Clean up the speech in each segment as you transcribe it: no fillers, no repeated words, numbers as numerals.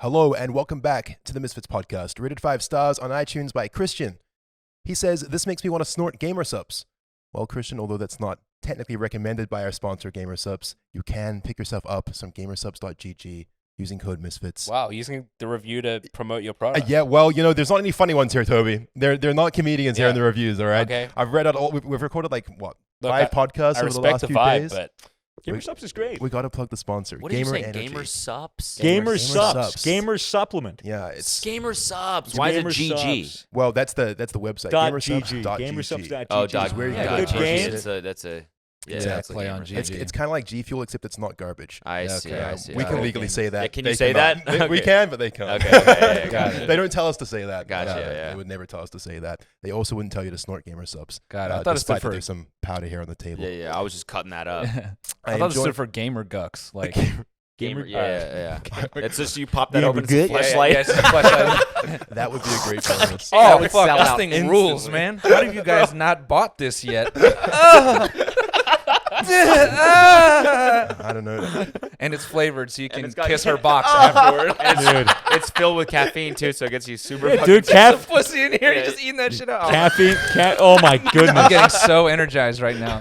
Hello and welcome back to the Misfits podcast, rated 5 stars on iTunes by Christian. He says, this makes me want to snort gamer subs. Well, Christian, although that's not technically recommended by our sponsor, Gamer Subs, you can pick yourself up some gamersubs.gg using code Misfits. Wow, using the review to promote your product. Yeah, well, you know, there's not any funny ones here, Toby. They're not comedians here in the reviews, all right? Okay. I've read out all, we've recorded like, what, Look, 5 podcasts I over the respect last the few vibe, days? but Gamer Subs is great. We got to plug the sponsor, What are you Gamer saying? Energy. Gamer Subs? Gamer Subs. Subs. Gamer Supplement. Yeah, it's Gamer Subs. It's Why Gamer is it GG? Subs. well, that's the website. Dot Gamersubs.gg. GG. Gamersubs.gg. Oh, is where you yeah, get good good games. games. That's a yeah, Exactly. Play on Gamer GG. Subs. It's kind of like G Fuel, except it's not garbage. I see. Okay. I see. We can Okay. legally say that. Yeah, can They you say cannot. that? We Okay. can, but they can't. Okay. Got it. They don't tell us to say that. Gotcha, yeah. They would never tell us to say that. They also wouldn't tell you to snort gamer subs. God, I thought it stood despite that for there's some powder here on the table. Yeah. I was just cutting that up. I thought it stood for gamer gucks. Like Gamer. Alright. Yeah. It's just you pop that Gamer open. It's a good? flashlight. it's just flashlight. That would be a great bonus. That Oh would fuck, sell this out thing instantly. rules, man. How have you guys not bought this yet? I don't know. And it's flavored, so you can it's got- kiss her box afterward. Dude, It's filled with caffeine too, so it gets you super. Yeah, fucking dude, There's a pussy in here. Yeah. You're just eating that shit out. caffeine. Oh my I'm goodness. getting so energized right now.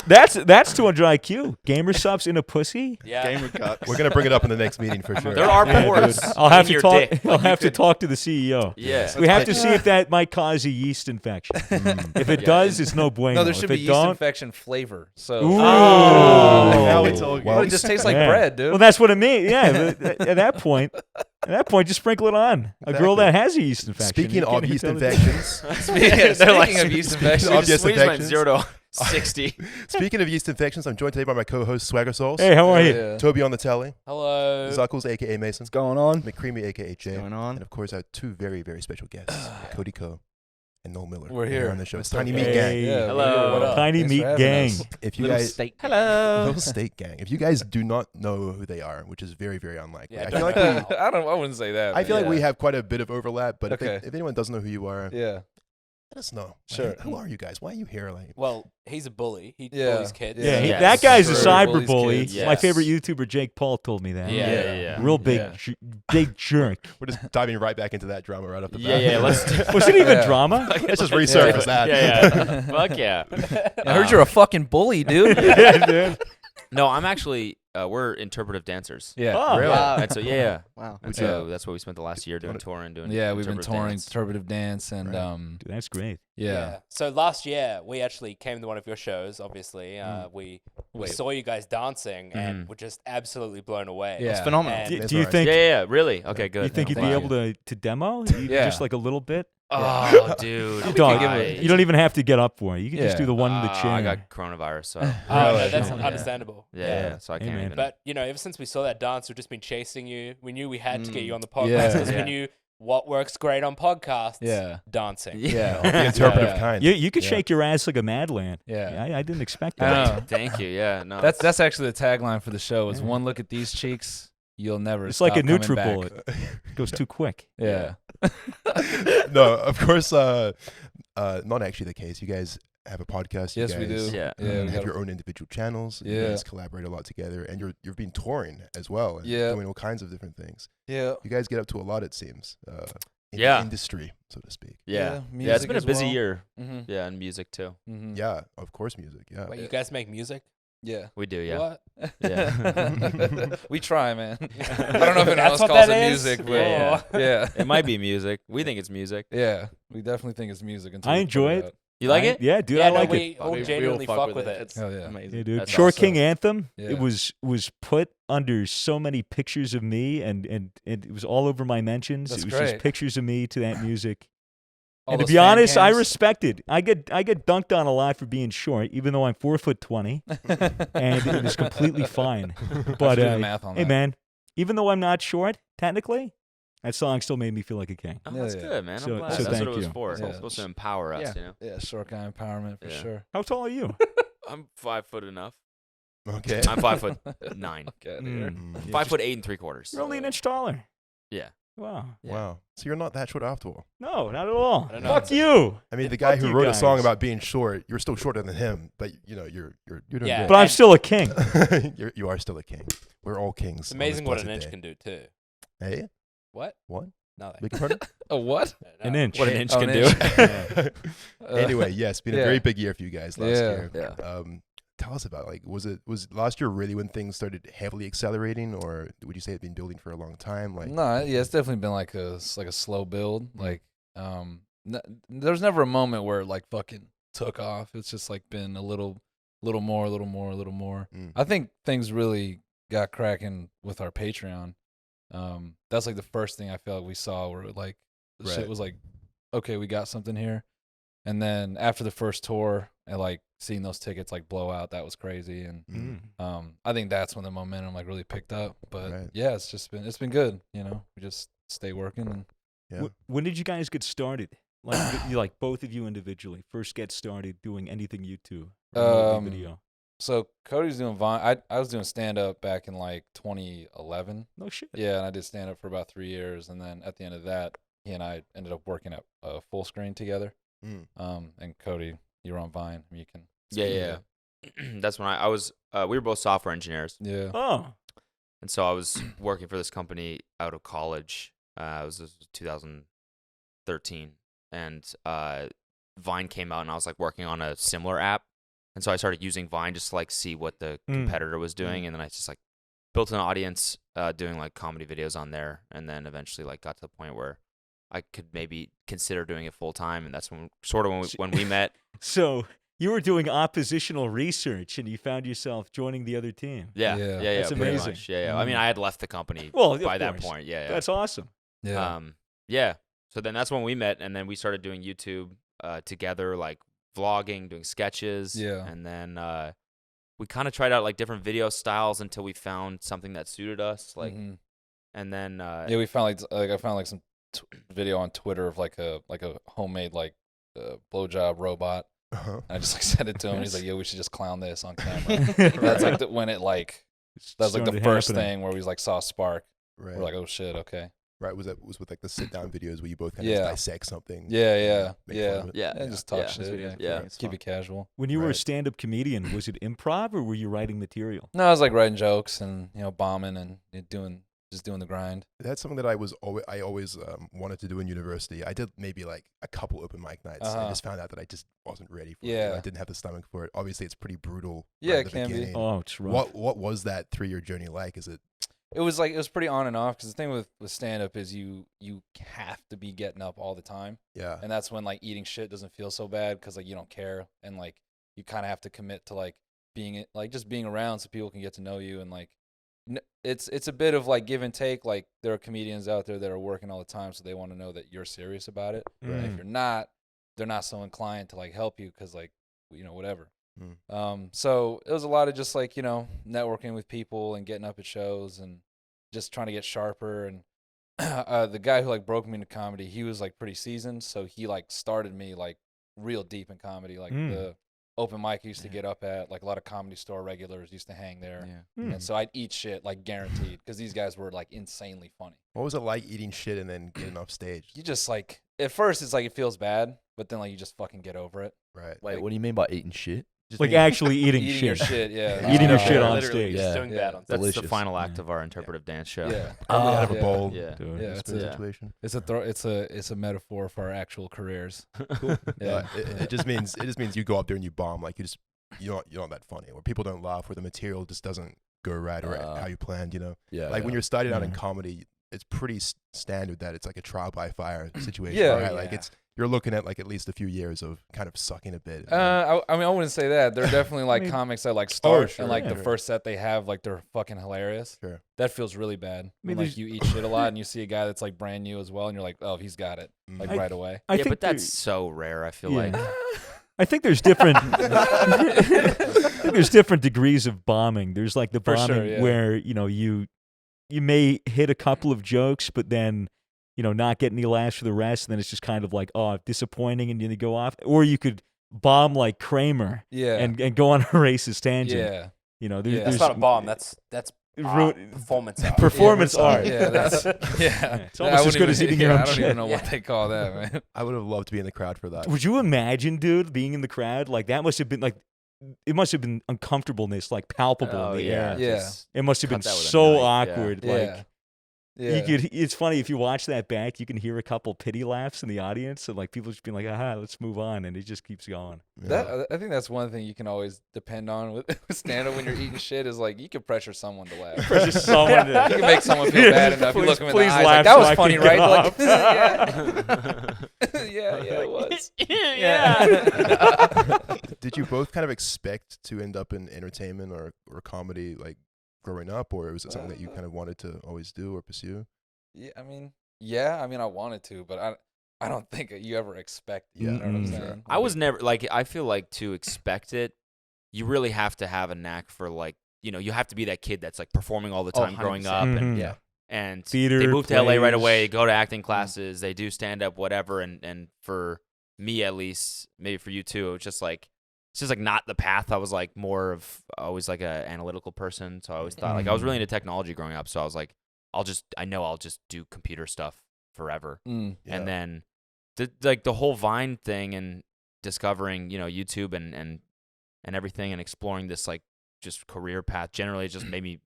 That's 200 IQ. Gamer Subs in a pussy. Yeah. We're gonna bring it up in the next meeting for sure. There are Yeah, pores. dude. I'll have in to your talk. dick. I'll have to talk to the CEO. Yeah. We have to see if that might cause a yeast infection. If it does, it's no bueno. No, there should if be it yeast don't, infection flavor. So Ooh. Now it's all But it just tastes like Yeah. bread, dude. Well, that's what I mean. Yeah. At that point, just sprinkle it on. A girl Exactly. that has a yeast infection. Speaking you of can't yeast tell the infections, Speaking of yeast infections, of yeast Swedish went infections. 0 to 60. speaking of yeast infections, I'm joined today by my co-host Swagger Souls, Hey, how are you? Yeah. Toby on the telly, Hello. Zuckles aka Mason, What's going on? McCreamy aka Jay, What's going on? and of course our 2 very very special guests, Cody Co and Noel Miller. We're here. on the show. It's What's up, Tiny guys? Meat Gang. Hey. Hello. What up? Tiny Thanks for Meat having Gang. us. If you Little guys, steak. Hello. Little Steak Gang. If you guys do not know who they are, which is very very unlikely, Yeah, I feel like we, I wouldn't say that. I feel but like we yeah. have quite a bit of overlap. But Okay. if anyone doesn't know who you are, Yeah. let us know. Sure. Who are you guys? Why are you here? Like, Well, he's a bully. He Yeah. bullies kids. Yeah, Yeah. that guy's a Sure. cyber Bullies bully. kids. My Yes. favorite YouTuber, Jake Paul, told me that. Yeah. Real big, Yeah. big jerk. we're just diving right back into that drama right off the Yeah. bat. Let's. Was it even Yeah. drama? Let's just resurface that. Yeah. Fuck yeah. I heard you're a fucking bully, dude. Yeah, dude. No, I'm actually. We're interpretive dancers. Yeah. Oh. Really? Wow. And so yeah. Wow. And so that's what we spent the last year doing, touring, doing. Yeah, we've been interpretive touring dance. interpretive dance and Right. Dude, that's great. yeah. So last year we actually came to one of your shows. Obviously, we Wait. saw you guys dancing and were just absolutely blown away. Yeah. It's phenomenal. And Do, That's do you right. think? Yeah. Really? Okay. Good. You think you'd Thank be you. able to demo? Even Yeah. Just like a little bit? Oh, dude. Dog, I- you don't even have to get up for it. You can just Yeah. do the one in the chair. I got coronavirus, so. Oh, no, Really? that's Yeah. understandable. Yeah, so I Hey, can't man. even. But you know, ever since we saw that dance, we've just been chasing you. We knew we had to get you on the podcast Yeah. because Yeah. we knew what works great on podcasts. Yeah. Dancing. Yeah. The interpretive Yeah. kind. You could Yeah. shake your ass like a madland. Yeah. I didn't expect I that. know. Thank you. Yeah, no. That's actually the tagline for the show is Yeah. one look at these cheeks, you'll never It's like a stop coming NutriBullet. back. It goes too quick. Yeah. No, of course, not actually the case. You guys have a podcast. You Yes, we guys, do. Yeah. Yeah, we have got your own individual channels. You Yeah. guys collaborate a lot together, and you've been touring as well, and Yeah. doing all kinds of different things. Yeah. You guys get up to a lot, it seems, in Yeah. the industry, so to speak. yeah. Yeah, it's music been a as busy well. year. Mhm. Yeah, and music too. Mhm. Yeah, of course, music. Yeah. Wait, you guys make music? Yeah. We do, yeah. What? Yeah. We try, man. I don't know if anyone That's else what calls that it is? music, but Yeah, yeah. It might be music. We think it's music. Yeah. We definitely think it's music. Until I we enjoy put it. You like it? Yeah, dude, yeah, I no, like it. we all genuinely fuck with it. It's Hell yeah. amazing. Yeah, dude. That's Short awesome. King Anthem. Yeah. It was put under so many pictures of me, and it was all over my mentions. That's it was great. just pictures of me to that music. All And to those be fan honest, I cams. respect it. I get dunked on a lot for being short, even though I'm 4'20", and it was completely fine. But do the math on hey, that. man, even though I'm not short, technically, that song still made me feel like a king. Oh, Yeah, that's yeah. good, man. So- I'm glad. so That's what thank it was you. for. Yeah. It's supposed to empower us, you know? Yeah, short guy empowerment for Yeah. sure. How tall are you? I'm 5 foot enough. Okay. I'm 5'9". Get outta here. Mm. Yeah, 5'8 3/4. You're only an inch taller. Yeah. Wow. Yeah. Wow. So you're not that short after all. No, not at all. I don't know. Fuck you. I mean, Yeah, the guy fuck who you wrote a song guys. about being short, you're still shorter than him, but you know you're doing Yeah. But I'm And- still a king. good. You are still a king. We're all kings. It's on amazing this what an blessed inch day. can do too. Hey, What? what? Nothing. Beg your pardon? A what? An inch. What an inch Oh, can an do. inch. Anyway, yes, been a yeah. very big year for you guys last Yeah. year. Tell us about was last year really when things started heavily accelerating, or would you say it'd been building for a long time? No, yeah, it's definitely been like a slow build. Like, there's never a moment where it like fucking took off. It's just like been a little more. Mm. I think things really got cracking with our Patreon. That's like the first thing I feel like we saw where like Right. shit was like, okay, we got something here. And then after the first tour and like seeing those tickets like blow out, that was crazy. And Mm. I think that's when the momentum like really picked up. But Right. yeah, it's been good. You know, we just stay working and Yeah. When did you guys get started? Like, like both of you individually, first get started doing anything YouTube, remotely video. So Cody's doing Vine. I was doing stand up back in like 2011. No shit. Yeah, and I did stand up for about 3 years, and then at the end of that, he and I ended up working at Full Screen together. Mm. And Cody, you were on Vine. You can. Yeah. That's when I was. We were both software engineers, Yeah. Oh. and so I was working for this company out of college. This was 2013, and Vine came out, and I was like working on a similar app, and so I started using Vine just to like see what the competitor was doing, and then I just like built an audience doing like comedy videos on there, and then eventually like got to the point where I could maybe consider doing it full time, and that's when we met. So you were doing oppositional research, and you found yourself joining the other team. Yeah. Yeah. That's pretty amazing. much. Yeah. I mean, I had left the company Well, of by that course. point. Yeah. That's awesome. Yeah. Yeah. So then that's when we met, and then we started doing YouTube together, like vlogging, doing sketches. Yeah. And then we kind of tried out like different video styles until we found something that suited us. Like, and then yeah, we found like I found like some video on Twitter of like a homemade like blowjob robot. Uh-huh. And I just like sent it to him, and he's like, "Yeah, we should just clown this on camera." That's like when it like that was like the Started first happening. thing where we like saw a spark. Right. We're like, "Oh shit, okay." Right. Was with like the sit down videos where you both kind of Yeah. dissect something? Yeah. Make fun of it? yeah. And just talk Yeah. shit. Yeah. Keep it casual. When you were a Right. stand-up comedian, was it improv or were you writing material? No, I was like writing jokes and bombing and doing the grind. That's something that I always wanted to do in university. I did maybe like a couple open mic nights. I just found out that I just wasn't ready for it. Yeah. I didn't have the stomach for it. Obviously, it's pretty brutal. Yeah, right at it the can be. beginning. Oh, it's rough. What was that 3-year journey like? Is it? It was pretty on and off because the thing with stand up is you have to be getting up all the time, Yeah. and that's when like eating shit doesn't feel so bad because like you don't care and like you kind of have to commit to like being around so people can get to know you, and like it's a bit of like give and take. Like there are comedians out there that are working all the time, so they want to know that you're serious about it. And if you're not, they're not so inclined to like help you because like whatever. So it was a lot of just like networking with people and getting up at shows and just trying to get sharper. And the guy who like broke me into comedy, he was like pretty seasoned, so he like started me like real deep in comedy. Like the open mic I used to get up at, like a lot of Comedy Store regulars used to hang there. And so I'd eat shit like guaranteed because these guys were like insanely funny. What was it like eating shit and then getting off stage? You just like at first it's like it feels bad, but then like you just fucking get over it. Right. Wait, what do you mean by eating shit? Like actually eating Eating shit. your shit, yeah. Eating your shit on Literally stage. just Yeah. doing bad on That's stage. the Delicious. final act of our interpretive dance show. Yeah. Probably out of a Yeah. bowl. Yeah. Dude. Yeah, That's it's the a- situation. It's a metaphor for our actual careers. Yeah. It just means you go up there and you bomb. Like you're not that funny, or people don't laugh, or the material just doesn't go right, or how you planned. Yeah. Like when you're starting out in Yeah. comedy, it's pretty standard that it's like a trial by fire situation. Yeah. Right? Like you're looking at like at least a few years of kind of sucking a bit. I mean, I wouldn't say that. There are definitely like I mean- comics that like start sure, and like the yeah. first set they have like they're fucking hilarious. Sure. That feels really bad. mean, When, like there's- you eat shit a lot and you see a guy that's like brand new as well, and you're like, oh, he's got it like I- right away. I yeah, think but that's so rare. I feel like. I think there's different. I think there's different degrees of bombing. There's like the For bombing sure, yeah. where you may hit a couple of jokes, but then not get any laughs for the rest, and then it's just kind of like disappointing, and then you go off. Or you could bomb like Kramer Yeah. and go on a racist tangent. yeah. There, Yeah. there's That's not a bomb. That's Ru- performance art. performance art. Yeah, that's yeah. It's almost I as good wouldn't as even- eating your own I don't shit. even know what they call that, man. I would have loved to be in the crowd for that. Would you imagine, dude, being in the crowd? Like that must have been like, it must have been uncomfortableness, like palpable Oh in the yeah. air. Yeah. just It must have been cut that with a so knife, yeah. awkward. Yeah. Like You could. It's funny if you watch that back, you can hear a couple pity laughs in the audience, and like people just being like, "Aha, let's move on," and it just keeps going. Yeah. I think that's one thing you can always depend on with stand up when you're eating shit is like you can pressure someone to laugh. Pressure someone to- You can make someone feel bad enough. You look them in the Please eyes laugh like, that so was I funny, can right? get Like, yeah, it was. Yeah. Did you both kind of expect to end up in entertainment or comedy like growing up, or was it something that you kind of wanted to always do or pursue? I mean, I wanted to, but I don't think you ever expect. Yeah. You know what I'm Mm. saying? I was never like I feel like to expect it, you really have to have a knack for like you have to be that kid that's like performing all the time growing 100%. up and Mhm. Yeah. and Theater, they move to LA right plays. away, go to acting classes, they do stand up, whatever. And for me at least, maybe for you too, it's just like not the path. I was like more of always like a analytical person, so I always thought like I was really into technology growing up. So I was like, I'll just do computer stuff forever. Mm. Yeah. And then the whole Vine thing and discovering YouTube and everything and exploring this like just career path generally just made me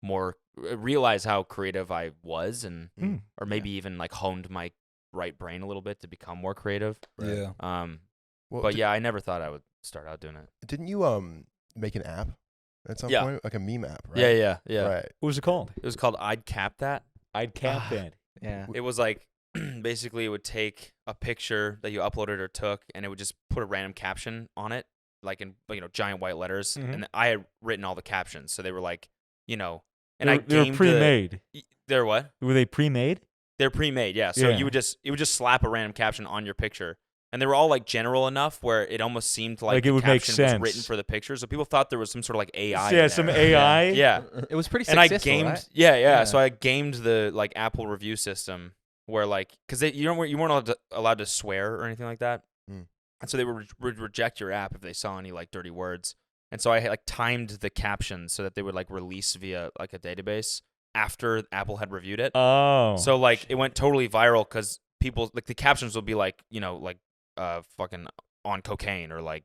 more realize how creative I was and Mm. or maybe even like honed my right brain a little bit to become more creative. Yeah. Well, But yeah, I never thought I would start out doing it. didn't you make an app at some Yeah. point, like a meme app, right? Yeah. Right. What was it called? It was called I'd Cap That. I'd cap that. Yeah. It was like basically it would take a picture that you uploaded or took and it would just put a random caption on it, like in giant white letters. Mhm. And I had written all the captions, so they were like, and They I were- they were gamed pre-made. They're what? Were they pre-made? They're pre-made, yeah. So Yeah. it would just slap a random caption on your picture, and they were all like general enough where it almost seemed like Like, it the would make caption was sense. written for the picture. So people thought there was some sort of like AI. Yeah, in some there. AI. Yeah. It was pretty And I successful, gamed, right? yeah. So I gamed the like Apple review system where like because you weren't allowed to swear or anything like that, Mm. and so they would reject your app if they saw any like dirty words. And so I had like timed the captions so that they would like release via like a database after Apple had reviewed it. Oh. So like it went totally viral because people like the captions would be like fucking on cocaine or like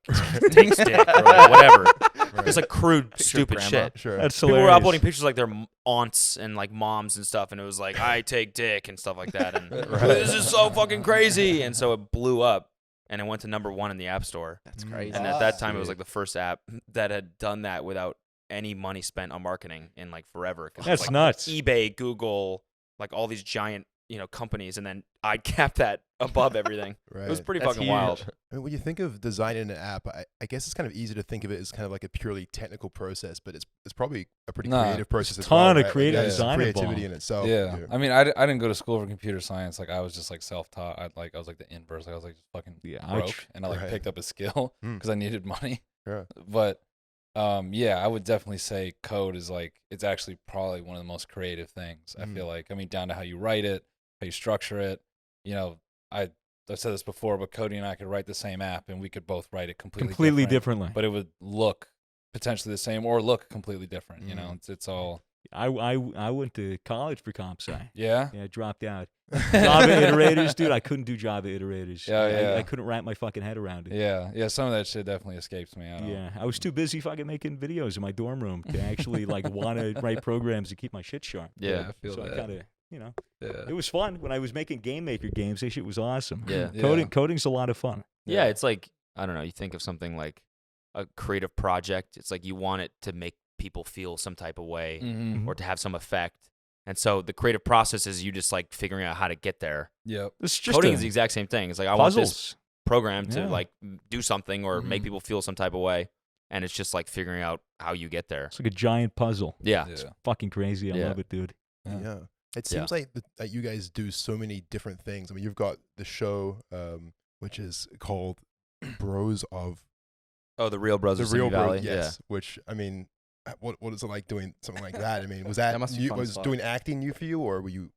take stick or like, whatever. Right. It's like crude, Picture stupid grandma. shit. Sure. That's People hilarious. were uploading pictures like their aunts and like moms and stuff, and it was like I take dick and stuff like that, and Right. this is so fucking crazy. And so it blew up, and it went to #1 in the App Store. That's Mm. crazy. And at that time, it was Sweet. like the first app that had done that without any money spent on marketing in like forever. 'Cause it was, That's like, nuts. eBay, Google, like all these giant companies, and then I'd cap that above everything. Right. It was pretty That's fucking huge. wild. I mean, when you think of designing an app, I guess it's kind of easy to think of it as kind of like a purely technical process, but it's probably a pretty Nah, creative process as ton well. of right? Like, creative there's design creativity involved. in itself. Yeah, I mean, I didn't go to school for computer science. Like, I was just like self-taught. I was like the inverse. Like, I was like just fucking Yeah, broke, ouch. and I like Right. picked up a skill Hmm. because I needed money. Sure. But yeah, I would definitely say code is like it's actually probably one of the most creative things. I feel like. I mean, down to how you write it, how you structure it. I've said this before, but Cody and I could write the same app, and we could both write it completely differently. but it would look potentially the same or look completely different. You know, Mhm. it's all I went to college for comp sci. yeah. Yeah, I dropped out. Java iterators, dude. I couldn't do Java iterators. Yeah, yeah. I couldn't wrap my fucking head around it. Yeah, some of that shit definitely escapes me. I don't. Yeah, I was too busy fucking making videos in my dorm room to actually like want to write programs to keep my shit sharp. Yeah, I feel So I that. kind of, Yeah. it was fun when I was making Game Maker games. That shit was awesome. Yeah. Yeah. Coding's a lot of fun. Yeah, it's like I don't know. You think of something like a creative project. It's like you want it to make people feel some type of way Mm-hmm. or to have some effect. And so the creative process is you just like figuring out how to get there. Yep. It's just Coding is the exact same thing. It's like I want this puzzles. program to Yeah. like do something or make Mhm. people feel some type of way, and it's just like figuring out how you get there. It's like a giant puzzle. Yeah, Yeah. Fucking crazy. I Yeah. love it, dude. Yeah. Yeah. It Yeah. seems like that you guys do so many different things. I mean, you've got the show, which is called Bros of Oh, the Real Bros the of Real Simi Bro. Valley. Yes. Which I mean, what is it like doing something like that? I mean, was that, That must be new, fun as was fuck. doing acting new for you, or were you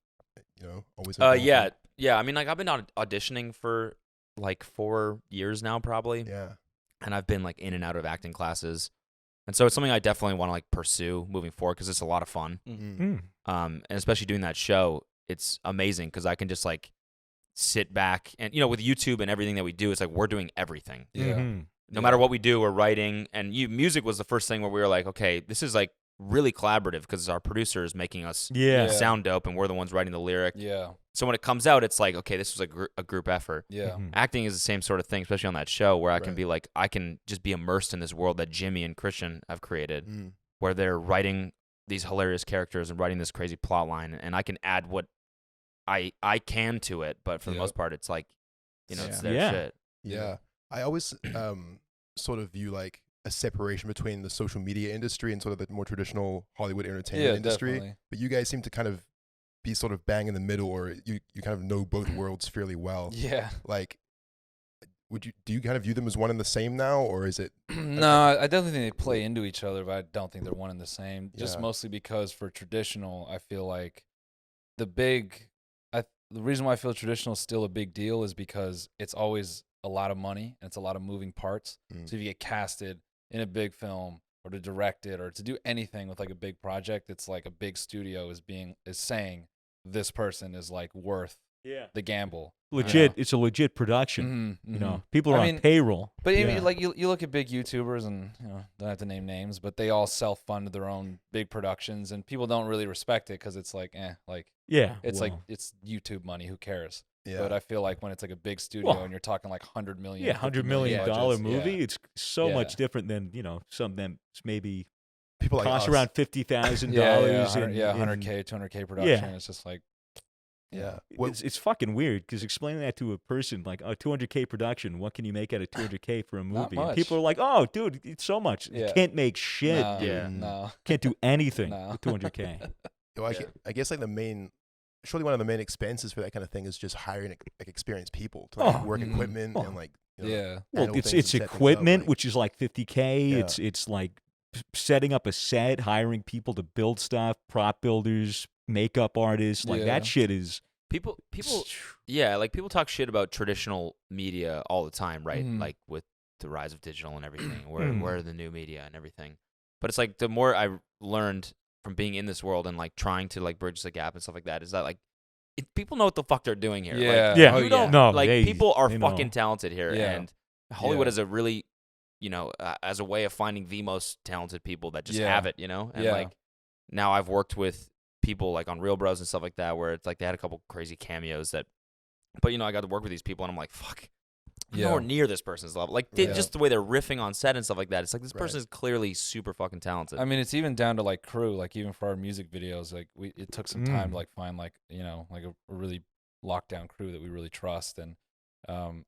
always? Yeah. involved in Yeah. I mean, like I've been auditioning for like 4 years now, probably, it? Yeah. and I've been like in and out of acting classes, and so it's something I definitely want to like pursue moving forward because it's a lot of fun. Mm. And especially doing that show, it's amazing because I can just like sit back and with YouTube and everything that we do, it's like we're doing everything. Yeah. Mhm. No matter what we do, we're writing. And music was the first thing where we were like, okay, this is like really collaborative because our producer is making us Yeah. sound dope, and we're the ones writing the lyric. Yeah. So when it comes out, it's like, okay, this was a group effort. Yeah. Mhm. Acting is the same sort of thing, especially on that show where I can Right. be like, I can just be immersed in this world that Jimmy and Christian have created, Mm. where they're writing these hilarious characters and writing this crazy plot line, and I can add what I can to it, but for the Yeah. most part, it's like, you know, it's Yeah. their Yeah. shit. Yeah. I always sort of view like a separation between the social media industry and sort of the more traditional Hollywood entertainment Yeah, industry. definitely. But you guys seem to kind of be sort of bang in the middle, or you kind of know both worlds fairly well. Yeah. Like, do you kind of view them as one and the same now, or is it? No, I definitely think they play into each other, but I don't think they're one and the same. Just Yeah. mostly because for traditional, I feel like the reason why I feel traditional is still a big deal is because it's always a lot of money and it's a lot of moving parts. Mm. So if you get casted in a big film or to direct it or to do anything with like a big project, it's like a big studio is saying this person is like worth Yeah. the gamble. Legit. It's a legit production. Mhm, You mhm. know, people are I on mean, payroll. But Yeah. even like you look at big YouTubers and don't have to name names, but they all self-fund their own big productions, and people don't really respect it because it's like Yeah. it's well, like it's YouTube money. Who cares? Yeah. But I feel like when it's like a big studio Well, and you're talking like 100 million, yeah, $50 $100 million budgets, movie. yeah. It's so Yeah. much different than some of them maybe People like cost us. around $50,000. Yeah, and 100K, 200K production. It's just like Yeah. It's fucking weird because explaining that to a person like, oh, 200K production, what can you make out of 200K for a Not movie? And much. people are like, oh, dude, it's so much. You Yeah. can't make shit. no, dude. Yeah. no. Can't do anything No. with 200K. Well, Yeah. I guess like surely one of the main expenses for that kind of thing is just hiring like experienced people to Oh, work mhm. equipment Oh. and like Yeah. Well, handle it's things and it's set things up, equipment, like- which is like 50K. Yeah. It's like setting up a set, hiring people to build stuff, prop builders, makeup artists. Like Yeah. that shit is. People, yeah, like people talk shit about traditional media all the time, right? Mhm. Like with the rise of digital and everything, Mm. where are the new media and everything. But it's like the more I learned from being in this world and like trying to like bridge the gap and stuff like that is that like people know what the fuck they're doing here. Yeah. Like, Yeah. Oh, you don't, No, like they- people are they fucking know. talented here, Yeah. and Hollywood Yeah. is a really, as a way of finding the most talented people that just Yeah. have it, and Yeah. like now I've worked with people like on Real Bros and stuff like that where it's like they had a couple crazy cameos that, but I got to work with these people and I'm like, fuck, I'm Yeah. nowhere near this person's level. Like Yeah. just the way they're riffing on set and stuff like that. It's like this Right. person is clearly super fucking talented. I mean, it's even down to like crew. Like even for our music videos, like it took some time Mm. to like find like like a really lockdown crew that we really trust, and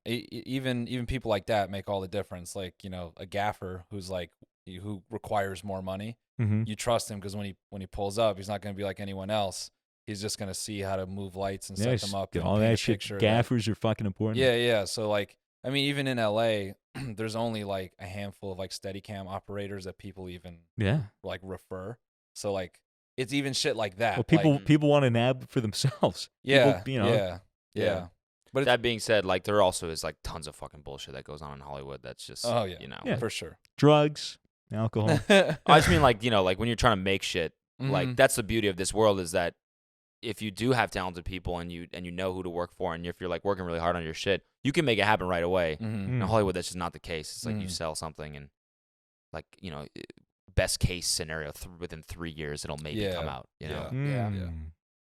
even people like that make all the difference. Like a gaffer who requires more money, Mm-hmm. you trust him because when he pulls up, he's not going to be like anyone else. He's just going to see how to move lights and set them up. And all paint a that shit. picture that- Gaffers are fucking important. Yeah. So like, I mean, even in LA, there's only like a handful of like Steadicam operators that people even Yeah. like refer. So like, it's even shit like that. Well, like, people want to nab for themselves. yeah, People, yeah. Yeah. But it's, that being said, like there also is like tons of fucking bullshit that goes on in Hollywood. That's just, oh yeah, Yeah. for sure. drugs, alcohol. I just mean like, like when you're trying to make shit, like Mhm. that's the beauty of this world is that if you do have talented people and you know who to work for and if you're like working really hard on your shit, you can make it happen right away. Mhm. In Hollywood, that's just not the case. It's like you Mhm. sell something and like, best case scenario within 3 years, it'll maybe come Yeah. out, Yeah. know? Mm.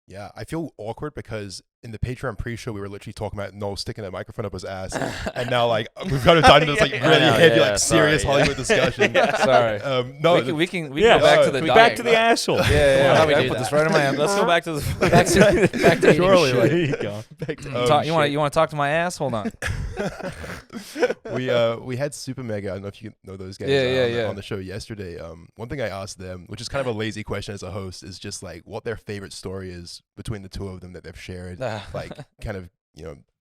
Yeah, I feel awkward because in the Patreon pre-show we were literally talking about Noel sticking a microphone up his ass, and now like we've got to dive into this like Yeah. really I know, heavy, yeah, like serious sorry, yeah. Hollywood discussion. Sorry. No, we can Yeah, go back to no, the Can we diet. back to the asshole. Yeah. How we I do put that? this right in my. Let's go back to the. Back to eating Surely, like, There you go. You want to talk to my ass? Hold on. we had Super Mega. I don't know if you know those guys. Yeah. On the show yesterday. One thing I asked them, which is kind of a lazy question as a host, is just like what their favorite story is between the two of them that they've shared. Like kind of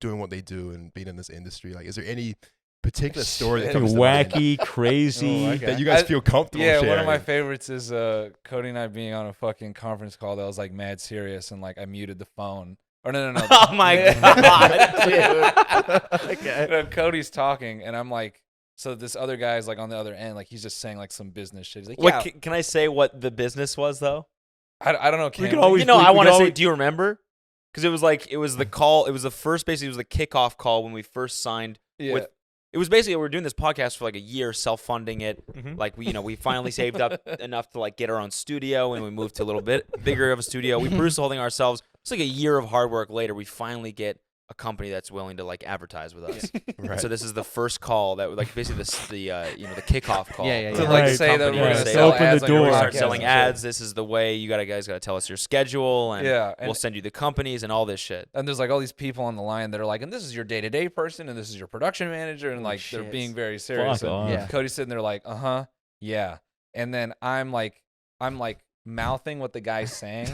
doing what they do and being in this industry. Like, is there any particular story that Shit. comes to mind Wacky, crazy. Oh, okay. that you guys I- feel comfortable Yeah, sharing? one of my favorites is Cody and I being on a fucking conference call that was like mad serious, and like I muted the phone. Or no. Oh my God, dude. Okay. No, Cody's talking, and I'm like, so this other guy's like on the other end, like he's just saying like some business shit. He's like, What, yeah, can I say what the business was though? I don't know. We Can could always- we I want to could say, always- do you remember? Because it was the call. It was the first, basically, it was the kickoff call when we first signed yeah. with it was basically we were doing this podcast for like a year, self-funding it. Mhm. Like we finally saved up enough to like get our own studio, and we moved to a little bit bigger of a studio. We produced the whole thing ourselves. It's like a year of hard work later, we finally get a company that's willing to like advertise with us. Right. So this is the first call that like basically the kickoff call. Yeah. To like Right. say that Company we're to gonna say, sell open ads the on your door. Start podcast selling and shit. ads. This is the way you guys got to tell us your schedule, and Yeah, we'll send you the companies and all this shit. And there's like all these people on the line that are like, and this is your day-to-day person, and this is your production manager, and like they're shit. being very serious. Fuck And off. Yeah. Cody's sitting there like, yeah. And then I'm like mouthing what the guy's saying.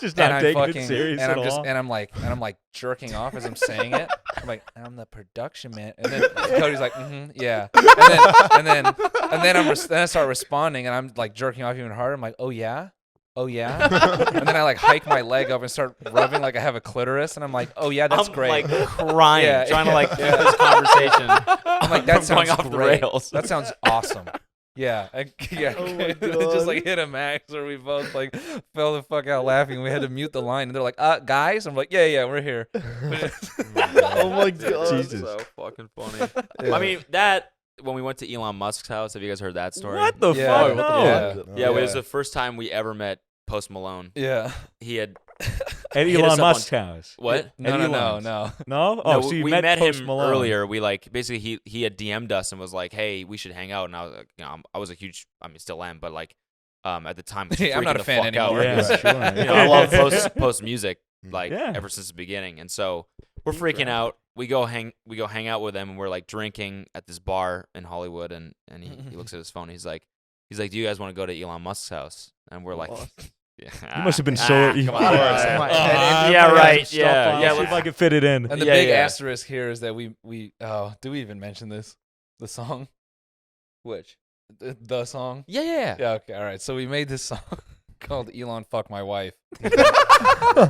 Just and not I'm taking fucking, it serious and at I'm just, all. and I'm like jerking off as I'm saying it. I'm like, I'm the production man, and then Cody's like, yeah, and then then I start responding, and I'm like jerking off even harder. I'm like, oh yeah, and then I like hike my leg up and start rubbing like I have a clitoris, and I'm like, oh yeah, that's I'm great. like crying, Yeah, trying to like keep yeah. this conversation. I'm like, that from going sounds off the great. rails. That sounds awesome. Yeah, yeah. Oh my It just like God. hit a max where we both like fell the fuck out laughing. We had to mute the line, and they're like, guys. I'm like, yeah, we're here. Oh my God. Jesus. So fucking funny. Yeah. I mean, that when we went to Elon Musk's house, have you guys heard that story? What the Yeah. fuck? What the No. fuck? Yeah, it was Yeah. the first time we ever met Post Malone. Yeah. He had At hit us Elon up Musk's on- house. what? No. Elon's. No. No? Oh, No, so you we met Post him Malone. earlier. We like basically he had DM'd us and was like, "Hey, we should hang out." And I was like, I was a huge, I mean, still am, but like, at the time, was Yeah, I'm freaking not a the fan fuck out. anymore. Yeah, Right. sure. I love post music like Yeah. ever since the beginning, and so we're freaking out. We go hang out with him, and we're like drinking at this bar in Hollywood, and he looks at his phone. He's like, "Do you guys want to go to Elon Musk's house?" And we're like, "Yeah." You must have been so. come on. Come on. Yeah, right. Yeah. See if I can fit it in. And the Yeah, big yeah. asterisk here is that we do we even mention this? The song? Which? The song? Yeah. Yeah, okay, all right. So we made this song called Elon Fuck My Wife. And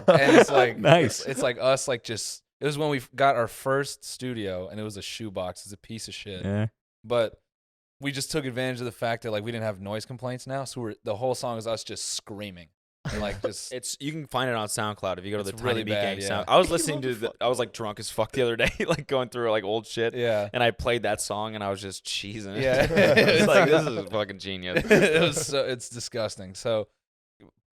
it's like Nice. it's like us like just it was when we got our first studio, and it was a shoebox. It's a piece of shit. Yeah. But we just took advantage of the fact that like we didn't have noise complaints now, so the whole song is us just screaming. And like just You can find it on SoundCloud if you go to the It's Tiny really Beat bad, Gang yeah. sound. I was listening to I was like drunk as fuck the other day, like going through like old shit. yeah. And I played that song and I was just cheesing. Yeah. It's like this is fucking genius. It's disgusting. So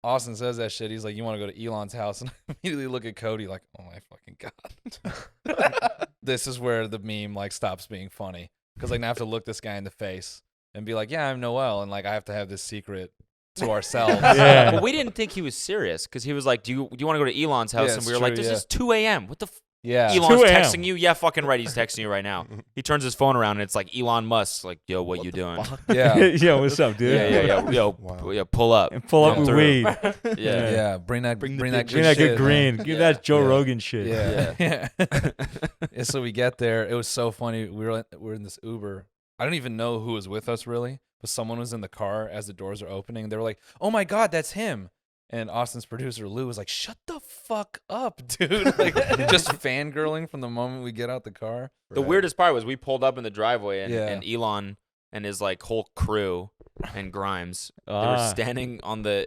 Austin says that shit. He's like, "You want to go to Elon's house?" And I immediately look at Cody like, "Oh my fucking god!" This is where the meme like stops being funny, because like now I have to look this guy in the face and be like, "Yeah, I'm Noel," and like I have to have this secret to ourselves. Yeah. Well, we didn't think he was serious because he was like, "Do you want to go to Elon's house?" Yeah, and it's we were like, true, "This yeah. is 2 a.m. What the Yeah. Elon's 2 a.m.. texting you?" Yeah, fucking right. He's texting you right now. He turns his phone around and it's like Elon Musk. Like, yo, what you doing? Yeah. Yo, what's up, dude? Yeah. Yo, Wow. yo, pull up. And pull up Yeah. with Through. weed. Yeah. Yeah. Bring that Bring the good big Give me that shit, good green. man. Give Yeah. that Joe Yeah. Rogan shit. Yeah. Yeah. So we get there. It was so funny. We were in this Uber. I don't even know who was with us really, but someone was in the car as the doors are opening. They were like, "Oh my god, that's him!" And Austin's producer Lou was like, "Shut the fuck up, dude!" Like just fangirling from the moment we get out the car. The weirdest part was we pulled up in the driveway and, Yeah. and Elon and his like whole crew and Grimes they were Ah. standing on the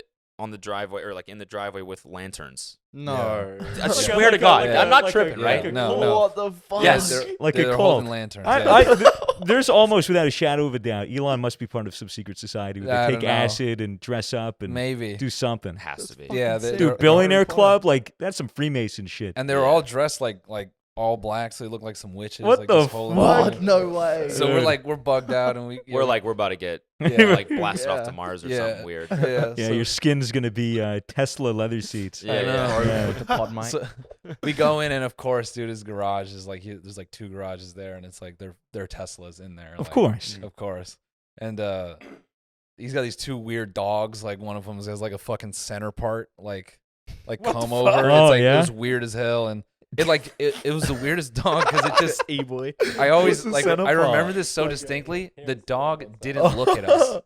driveway or like in the driveway with lanterns. No. I Like swear to a- God, like I'm not a- tripping, yeah, right? like a No, cult. no. What the fuck? Yes. Like they're a holding cult. lanterns. Yeah. There's almost without a shadow of a doubt, Elon must be part of some secret society where I they don't take know. acid and dress up and Maybe. do something. Has to be. Yeah, Fucking they're- Dude, billionaire club, like that's some Freemason shit. And they were Yeah. all dressed like all black, so they look like some witches. What like, the just holding What? them. No way. So we're bugged out, and We're about to get Yeah. like blasted off Yeah. to Mars or Yeah. something weird. yeah, Yeah, so, your skin's gonna be Tesla leather seats. Yeah, I know. yeah. Or Yeah. with the pod mic. so we go in, and of course, dude, his garage is like there's like 2 garages there, and it's like they're Teslas in there. Of like, course. of course. And he's got these 2 weird dogs. Like one of them has like a fucking center part, like come over. fuck? It's Oh, like yeah? it was weird as hell, and it was the weirdest dog because it just E-boy. I always What's the like center I remember part? this so distinctly. The dog didn't look at us.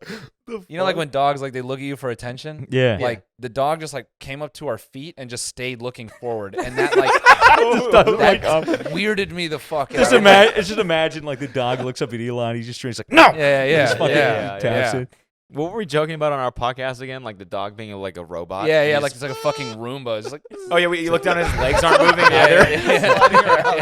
You know, like when dogs like they look at you for attention. Yeah. Like the dog just like came up to our feet and just stayed looking forward, and that like Just doesn't that look up. weirded me the fuck Just out. imagine like the dog looks up at Elon. He's just like, no. Yeah, yeah, Just fucking yeah, taps yeah. it. What were we joking about on our podcast again? Like the dog being like a robot? Yeah, He yeah, just- like it's like a fucking Roomba. It's just like, Oh yeah, you look down and his legs aren't moving either.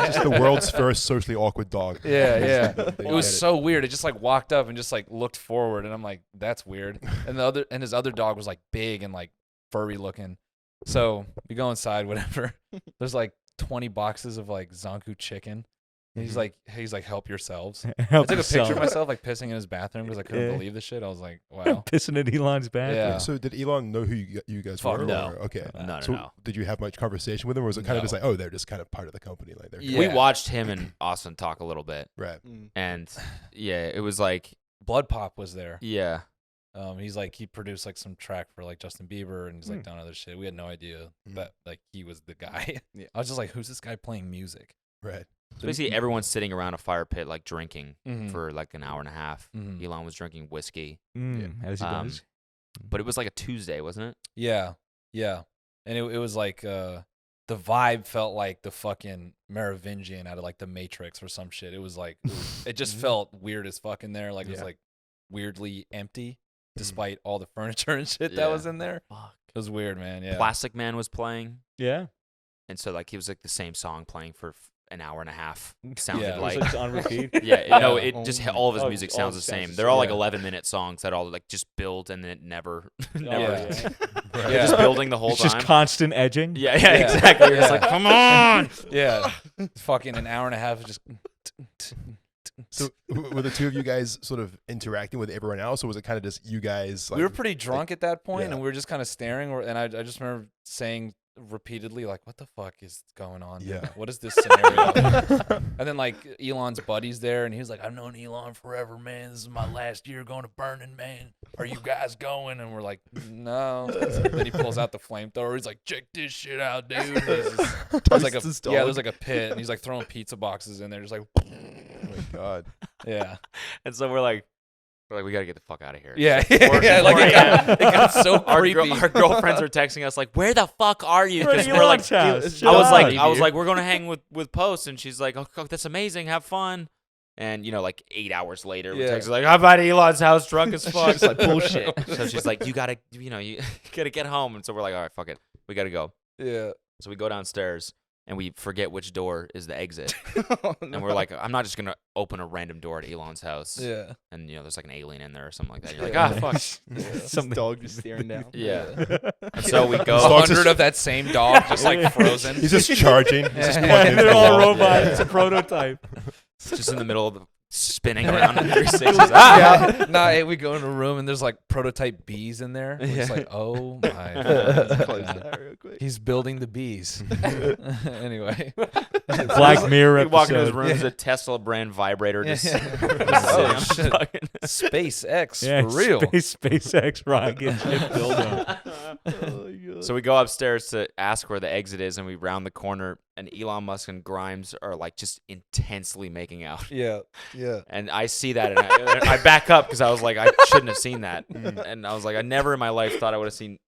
Just the world's first socially awkward dog. Yeah. They It was get so weird. It just like walked up and just like looked forward, and I'm like, that's weird. And his other dog was like big and like furry looking. So we go inside, whatever. There's like 20 boxes of like Zanku chicken. And he's like, help yourselves. I Help took a picture of yourself. myself like pissing in his bathroom because I couldn't Yeah. believe this shit. I was like, wow. Pissing at Elon's bathroom. Yeah. So did Elon know who you guys Fuck were? no. Or- okay. No. So did you have much conversation with them, or was it kind of No. just like, oh, they're just kind of part of the company, like they're Yeah. We watched him and Austin talk a little bit, right? and yeah, it was like, Blood Pop was there. yeah, He's like, he produced like some track for like Justin Bieber, and he's like Hmm. done other shit. We had no idea Hmm. that like he was the guy. Yeah. I was just like, who's this guy playing music? Right. so basically everyone's sitting around a fire pit like drinking Mhm. for like an hour and a half. Mhm. Elon was drinking whiskey, As he Um, does. but it was like a Tuesday, wasn't it? Yeah, and it was like the vibe felt like the fucking Merovingian out of like the Matrix or some shit. It was like it just felt weird as fuck in there. Like it was Yeah. like weirdly empty, despite all the furniture and shit that Yeah. was in there. Fuck. It was weird, man. Yeah. Plastic Man was playing, Yeah. and so like he was like the same song playing for an hour and a half. Sounded Yeah, it was like. It's on repeat. Yeah, no, Yeah. it just all of his Oh, music all sounds the sounds the same. same. They're all like Yeah. 11-minute songs that all like just build and then it never, never. Yeah. Right. They're Yeah. just building the whole It's time. just constant edging. yeah, Yeah. exactly. You're just Yeah. like, come on. Yeah. Fucking an hour and a half of just. So were the two of you guys sort of interacting with everyone else, or was it kind of just you guys? Like, We were pretty drunk at that point, yeah. and we were just kind of staring. And I just remember saying repeatedly, like, "What the fuck is going on? Yeah. What is this scenario?" And then like Elon's buddy's there, and he was like, "I've known Elon forever, man. This is my last year going to Burning Man. Are you guys going?" And we're like, "No." Then he pulls out the flamethrower. He's like, "Check this shit out, dude." And there's like a his yeah, dog. there's like a pit, and he's like throwing pizza boxes in there, just like Oh my god. yeah. And so we're like, we gotta get the fuck out of here. Yeah, Or- yeah, like or- it got so Our, creepy. our girlfriends are texting us like, "Where the fuck are you?" We're at Because we're like, Elon's house. I was like, Shut I up. was like, we're gonna hang with Post, and she's like, "Oh, that's amazing, have fun." And you know, like 8 hours later, we Yeah. text her like, "I'm at Elon's house, drunk as fuck." She's like, bullshit. So she's like, you gotta get home. And so we're like, all right, fuck it, we gotta go. Yeah. So we go downstairs and we forget which door is the exit, and we're like, I'm not just gonna open a random door at Elon's house, Yeah. and you know, there's like an alien in there or something like that. You're like, Yeah. ah, fuck. Something. dog just staring down. Yeah. And so we Dog's go. just- 100 of that same dog, just like frozen. He's just charging. He's just Yeah. plugging into They're the all wall. robots. It's a prototype. just in the middle of the spinning around in 360s. Ah! Yeah. Nah, hey, we go in a room and there's like prototype bees in there. We're just like, oh my Close God. that real quick. He's building the bees. Anyway. Black Mirror We walk into his episode. room, there's a Tesla brand vibrator just Yeah. sitting Oh, on shit. fucking- SpaceX, Yeah, for real. SpaceX rocket ship dildo. So we go upstairs to ask where the exit is, and we round the corner, and Elon Musk and Grimes are like just intensely making out. Yeah. Yeah. And I see that, and I back up because I was like, I shouldn't have seen that. And I was like, I never in my life thought I would have seen.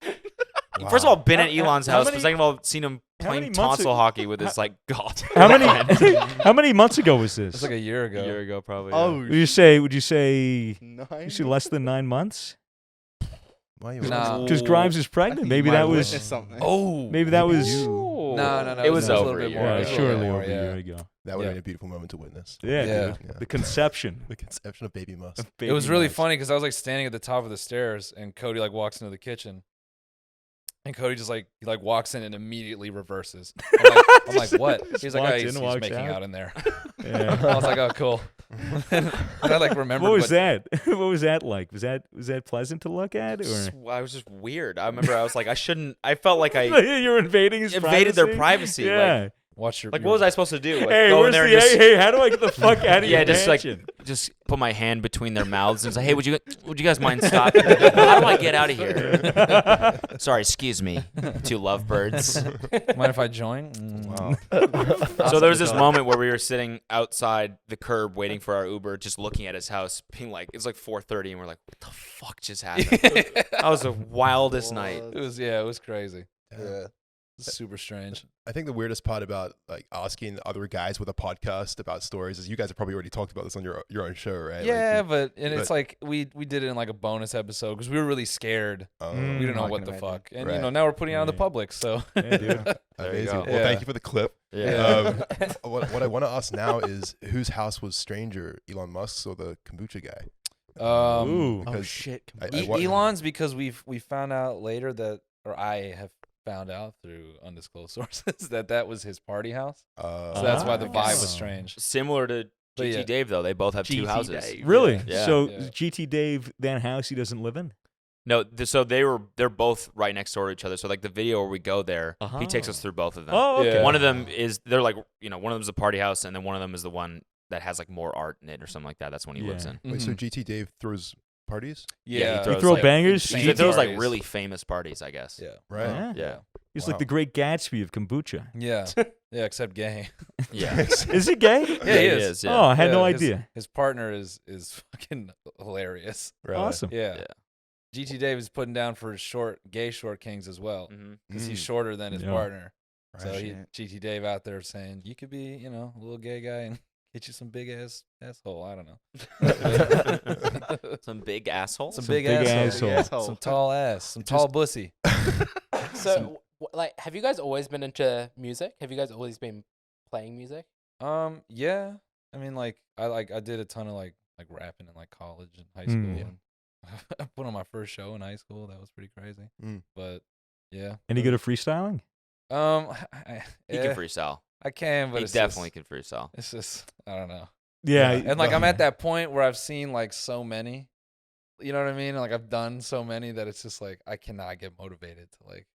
First of all, been at Elon's how house, many- but second of all, seen him how many playing months tonsil ag- hockey with his like golf. How many months ago was this? It's like a year ago. A year ago, probably. Oh, Would you say nine? less than 9 months? Why are you Nah. Because Grimes is pregnant. Maybe Might that have was. witnessed something. Oh. Maybe that was. No, no, no. It was a over little a bit year more. Yeah, It was a little surely bit more, over a yeah. year ago. That would Yeah. have been a beautiful moment to witness. Yeah, Yeah. dude. Yeah. The conception. The conception of baby Musk. It was really funny because I was like standing at the top of the stairs, and Cody like walks into the kitchen, and Cody just like he like walks in and immediately reverses. I'm like what? He's like, walks oh, in, he's walks making out. out in there. Yeah. I was like, oh, cool. And I like remembered What was that? What was that like? Was that pleasant to look at, or I was just weird. I remember I was like, I felt like I you're invading his invaded their privacy? privacy. Yeah. Watch your Like what was I supposed to do? Like Hey, go in where's there the? and just Hey, how do I get the fuck out of yeah, your just like mansion? just put my hand between their mouths and say, hey, would you guys mind stopping? How do I get out of here? Sorry, excuse me, two lovebirds. mind if I join? Wow. So there was this moment where we were sitting outside the curb waiting for our Uber, just looking at his house, being like, it's like 4:30, and we're like, what the fuck just happened? That was the wildest night. It was it was crazy. Yeah. It's super strange. I think the weirdest part about like asking other guys with a podcast about stories is you guys have probably already talked about this on your own show, right? Yeah, Like, it's like we did it in like a bonus episode because we were really scared. We didn't know I what can the imagine. fuck, and Right. Now we're putting it out in the Right. public. So Yeah, dude. There you amazing. go. Well, Yeah. thank you for the clip. Yeah. What I want to ask now is whose house was stranger, Elon Musk's or the kombucha guy? Ooh. Oh because shit! Elon's because we found out later that, or I have found out through undisclosed sources that was his party house. So that's why the vibe was Oh. strange. Similar to But GT yeah. Dave though, they both have two GT houses. Dave. Really? Yeah. So Yeah. GT Dave, that house he doesn't live in? No, so they're both right next door to each other. So like the video where we go there, he takes us Uh-huh. through both of them. Oh, okay. Yeah. One of them is they're like one of them is a party house, and then one of them is the one that has like more art in it or something like that. That's when he lives Yeah. in. Wait, so Mhm. GT Dave throws parties, Yeah, he Yeah, throws, You throw like, bangers? insane He throws like parties. really famous parties, I guess. Yeah. right? Yeah. Yeah. He's Wow. like the Great Gatsby of kombucha. Yeah. Yeah, except gay. Yeah. Is he gay? Yeah, he is. Yeah. Oh, I had no Yeah, idea. His partner is fucking hilarious. Really? Awesome. Yeah. Yeah. GT Dave is putting down for gay short kings as well Mhm. because he's Mm. shorter than his Yeah. partner. Right. So Shit. GT Dave out there saying you could be, a little gay guy and get you some big asshole. I don't know. Some big asshole. Some Some big big asshole. asshole. Some tall ass. Some tall bussy. So, have you guys always been into music? Have you guys always been playing music? Yeah. I mean, I did a ton of like rapping in like college and high school. Yeah. And I put on my first show in high school. That was pretty crazy. Mm. But yeah. Any good at freestyling? He can freestyle. I can, but He it's definitely just, can freestyle. it's just I don't know. Yeah. And like I'm at that point where I've seen like so many, you know what I mean? Like I've done so many that it's just like I cannot get motivated to like.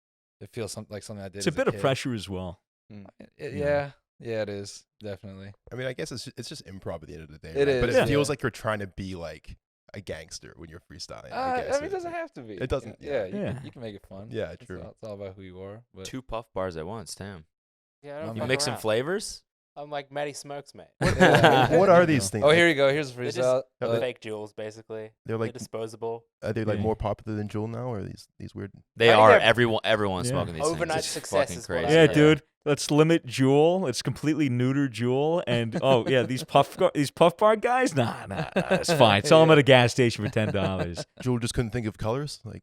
It feels like something I did. It's a as bit of kid. pressure as well. Yeah, it is definitely. I mean, I guess it's just improv at the end of the day. It right? But is, it feels yeah. like you're trying to be like a gangster when you're freestyling. I guess. mean, it doesn't have to be. It doesn't, Yeah, yeah. you can make it fun. Yeah, It's true. all, it's all about who you are. But 2 puff bars at once, damn. Yeah, I You don't You fuck mixing around. flavors? I'm like Matty Smokes, mate. What are these things? oh, Like, here you go. Here's a They're freestyle. just fake jewels, basically. they're like They're disposable. are they like Yeah. more popular than Jewel now, or are these weird? They I think are. they're- Everyone's Yeah. smoking these Overnight things. It's success fucking is what I crazy. Yeah, Yeah. dude. Let's limit Jewel. Let's completely neuter Jewel. And oh yeah, these puff bar guys. Nah, it's fine. Sell them at a gas station for $10. Jewel just couldn't think of colors. Like,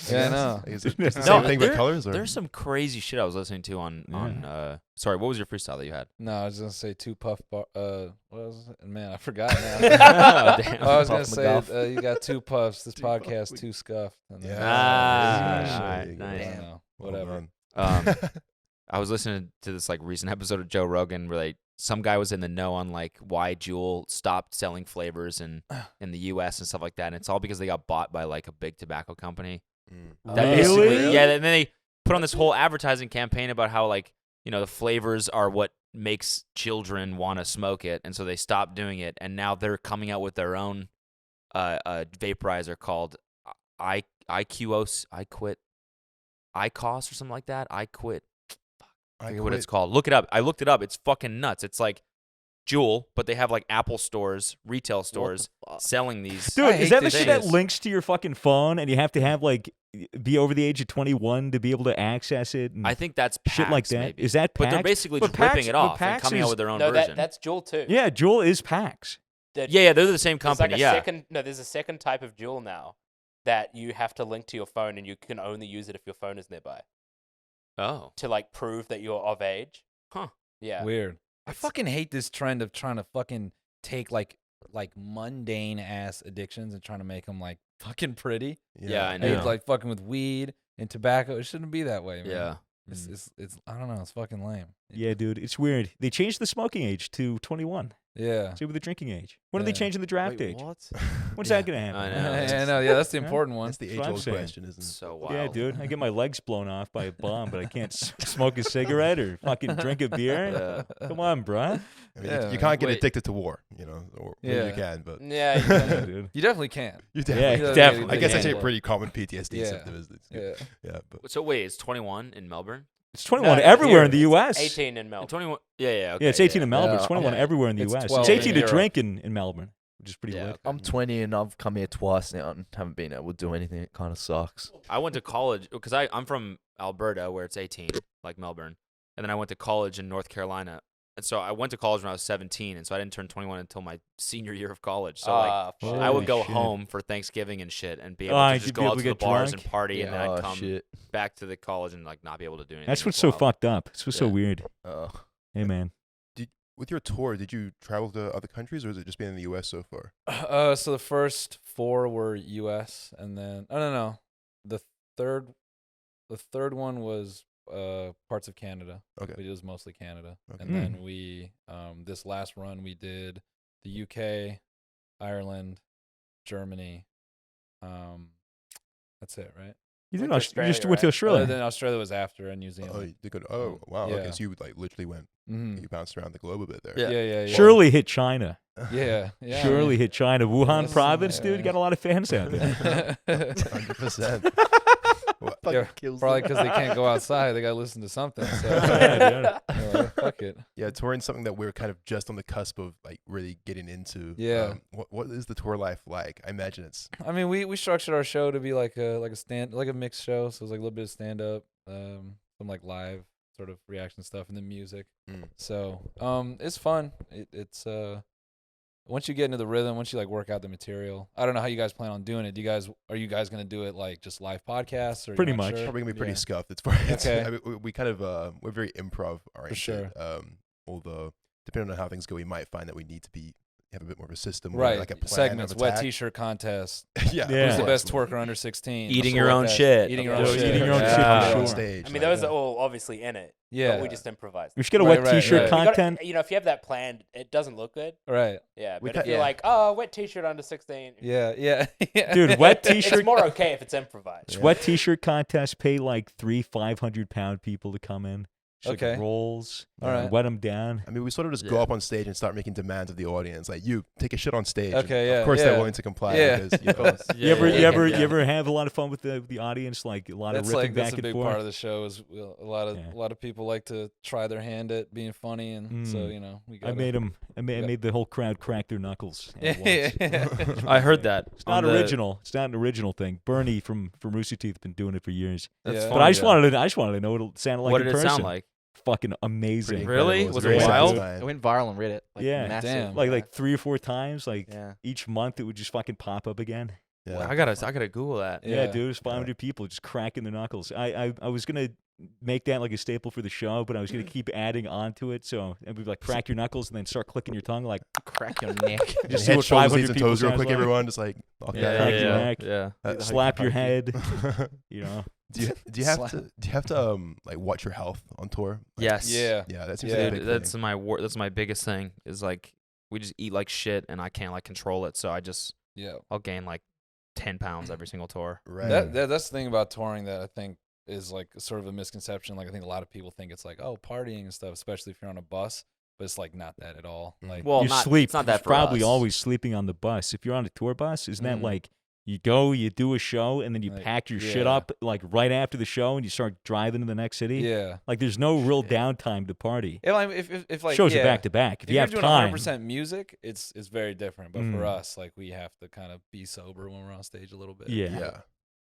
Yeah, I know. Like, is it No, just the same thing there- with colors? Or? There's some crazy shit I was listening to on sorry, what was your freestyle that you had? No, I was gonna say 2 puff bar. What was it? Man, I forgot now. Oh, damn. I was gonna Puff say McGuff. you got 2 puffs. This Two puff podcast Mc- 2 scuffed. And then- Ah, There you go. nice. I don't know. Well Whatever. done. I was listening to this like recent episode of Joe Rogan where some guy was in the know on like why Juul stopped selling flavors in the U.S. and stuff like that, and it's all because they got bought by like a big tobacco company. Mm. That Really? basically, yeah. And then they put on this whole advertising campaign about how like the flavors are what makes children want to smoke it, and so they stopped doing it, and now they're coming out with their own vaporizer called IQOS. IQOS or something like that. I forget what it's called. Look it up. I looked it up. It's fucking nuts. It's like Juul, but they have like Apple stores, retail stores selling these. Dude, I is hate that the this shit that shit. links to your fucking phone and you have to have like be over the age of 21 to be able to access it? And I think that's shit like PAX, that. maybe. Is that But they're PAX? basically But just ripping PAX it but off and PAX coming out is- with their own No, version. that's Jewel too. Yeah, Jewel is PAX. yeah, they're the same There's company. like a yeah. second. No, there's a second type of Jewel now that you have to link to your phone, and you can only use it if your phone is nearby Oh. to like prove that you're of age. Huh. Yeah. Weird. I fucking hate this trend of trying to fucking take like mundane ass addictions and trying to make them like fucking pretty. Yeah, I Like, know. it's like fucking with weed and tobacco. It shouldn't be that way, man. Yeah. It's I don't know. It's fucking lame. Yeah, dude, it's weird. They changed the smoking age to 21. Yeah. Same with the drinking age. When are they Yeah. changing the draft Wait, age? what? When's Yeah. that gonna happen? I know. Yeah, I know. Yeah, that's the Yeah. important one. That's the That's what I'm age-old saying. question, isn't it? So wild. Yeah, dude. I get my legs blown off by a bomb, but I can't smoke a cigarette or fucking drink a beer. Come on, bruh. I mean, Yeah, you can't get wait. addicted to war, or maybe Yeah. you can, but Yeah. You Yeah, can. dude. You definitely can. you Yeah, definitely. definitely. I guess that's Yeah. a pretty common PTSD Yeah. symptom, isn't it? Yeah. But So wait, it's 21 in Melbourne? It's 21 No, everywhere here in the it's U.S. 18 in And Melbourne. 21. Yeah. Okay, Yeah, it's 18 in Melbourne. It's Yeah. 21 Yeah. everywhere in the It's U.S. 12 It's 18 in to Europe. drink in Melbourne, which is pretty Yeah. lit. I'm 20 and I've come here twice now and haven't been able to do anything. It kind of sucks. I went to college because I'm from Alberta, where it's 18, like Melbourne, and then I went to college in North Carolina. And so I went to college when I was 17, and so I didn't turn 21 until my senior year of college. So like fuck. I would go Holy shit. home for Thanksgiving and shit, and be able Oh, to you'd just be go able out to to the get bars drunk? and party, and then I'd come shit. back to the college and like not be able to do anything. That's It what's was so wild. fucked up. It's what's so Yeah. weird. Oh. Hey, man. With your tour, did you travel to other countries, or has it just been in the U.S. so far? So the first 4 were U.S. and then no. The third one was parts of Canada. Okay. It was mostly Canada, Okay. and then we this last run we did the UK, Ireland, Germany. That's it, right? You did Went to you just Australia, went to right? Australia. Then Australia was after, and New Zealand. Oh, you did go. Oh, wow. Okay, Yeah. so you like literally went. Mhm. You bounced around the globe a bit there. Yeah. Yeah. Surely hit China. Yeah. Surely hit China. Wuhan Listen, province, dude. You yeah. got a lot of fans out there. 100%. Yeah, kills probably them. because they can't go outside. They got to listen to something. So Yeah, they're like, fuck it. Yeah, touring's something that we're kind of just on the cusp of like really getting into. Yeah. What is the tour life like? I imagine it's I mean, we structured our show to be like a mixed show. So it's like a little bit of stand up, some like live sort of reaction stuff, and then music. Mm. So it's fun. It's once you get into the rhythm, once you like work out the material. I don't know how you guys plan on doing it. Are you guys gonna do it like just live podcasts, or you're Pretty not much. sure? probably gonna be pretty Yeah. scuffed. It's probably Okay. I mean, we kind of we're very improv oriented. sure. Although depending on how things go, we might find that we need to have a bit more of a system, Right, Like a plan segments, of wet attack. T-shirt contest. Yeah, Yeah. Who's the of best course. twerker under 16? Eating Something your like own that. shit. Eating your Yeah, own eating shit. your own shit, Yeah. for on sure. stage. I mean, like those that. are all obviously in it. Yeah. But we just improvised. We should get a Right, wet right, T-shirt right. You gotta- content. if you have that planned, it doesn't look good. Right. Yeah, We but if ca- you're yeah. like, oh, wet T-shirt under 16, Yeah. Dude, wet it's T-shirt. more okay if it's improvised. It's wet T-shirt contest. Pay like 3 500-pound people to come in. Just like Okay. rolls. All right. Wet them down. I mean, we sort of just go Yeah. up on stage and start making demands of the audience. Like, you take a shit on stage. Okay, And yeah, Of course, they're yeah. willing to comply. Yeah. Because, you know, You ever yeah. you ever have a lot of fun with the audience? Like a lot of ripping That's back a and big forth. part of the show. Is a lot of people like to try their hand at being funny, and so Mm. we I got. made them. I got- made the whole crowd crack their knuckles. at Yeah. once. I heard that. It's not on the- original. It's not an original thing. Bernie from Rooster Teeth been doing it for years. That's Yeah. funny. But I just yeah. wanted to know what it sounded like What in did it person. sound like? Fucking amazing. pretty Really? incredible. Was It's it very wild? satisfying. It went viral on Reddit. Like, Yeah. massive. Damn. Like 3 or 4 times. Like Yeah. each month, it would just fucking pop up again. Yeah. I gotta Google that. Yeah, Yeah. dude, it was 500 people just cracking their knuckles. I was gonna make that like a staple for the show, but I was gonna keep adding on to it. So it would be like crack your knuckles and then start clicking your tongue, like Crack your neck. just see Head, what shoulders, 500 knees, and people toes real sounds quick, like. everyone. Just like, knock Yeah, that Crack out. your yeah, neck. yeah. Slap your head. You know, do you have Slap. to like watch your health on tour? Like, Yes. Yeah. Yeah, that seems Yeah. like a Dude, big that's thing. that's my biggest thing. Is like we just eat like shit, and I can't like control it. So Yeah. I'll gain like 10 pounds every single tour. Right. That's the thing about touring that I think is like sort of a misconception. Like I think a lot of people think it's like, oh, partying and stuff, especially if you're on a bus, but it's like not that at all. Mm. Like Well, you not, sleep. It's not that You're for probably us. always sleeping on the bus. If you're on a tour bus, isn't that Mhm. like you go, you do a show, and then you Like, pack your shit yeah. up like right after the show, and you start driving to the next city? yeah. Like there's no real downtime to party. If like Shows yeah, are back to back. If you you're have doing time, 100% music, it's very different. But for Mm. us, like we have to kind of be sober when we're on stage a little bit. yeah. Yeah.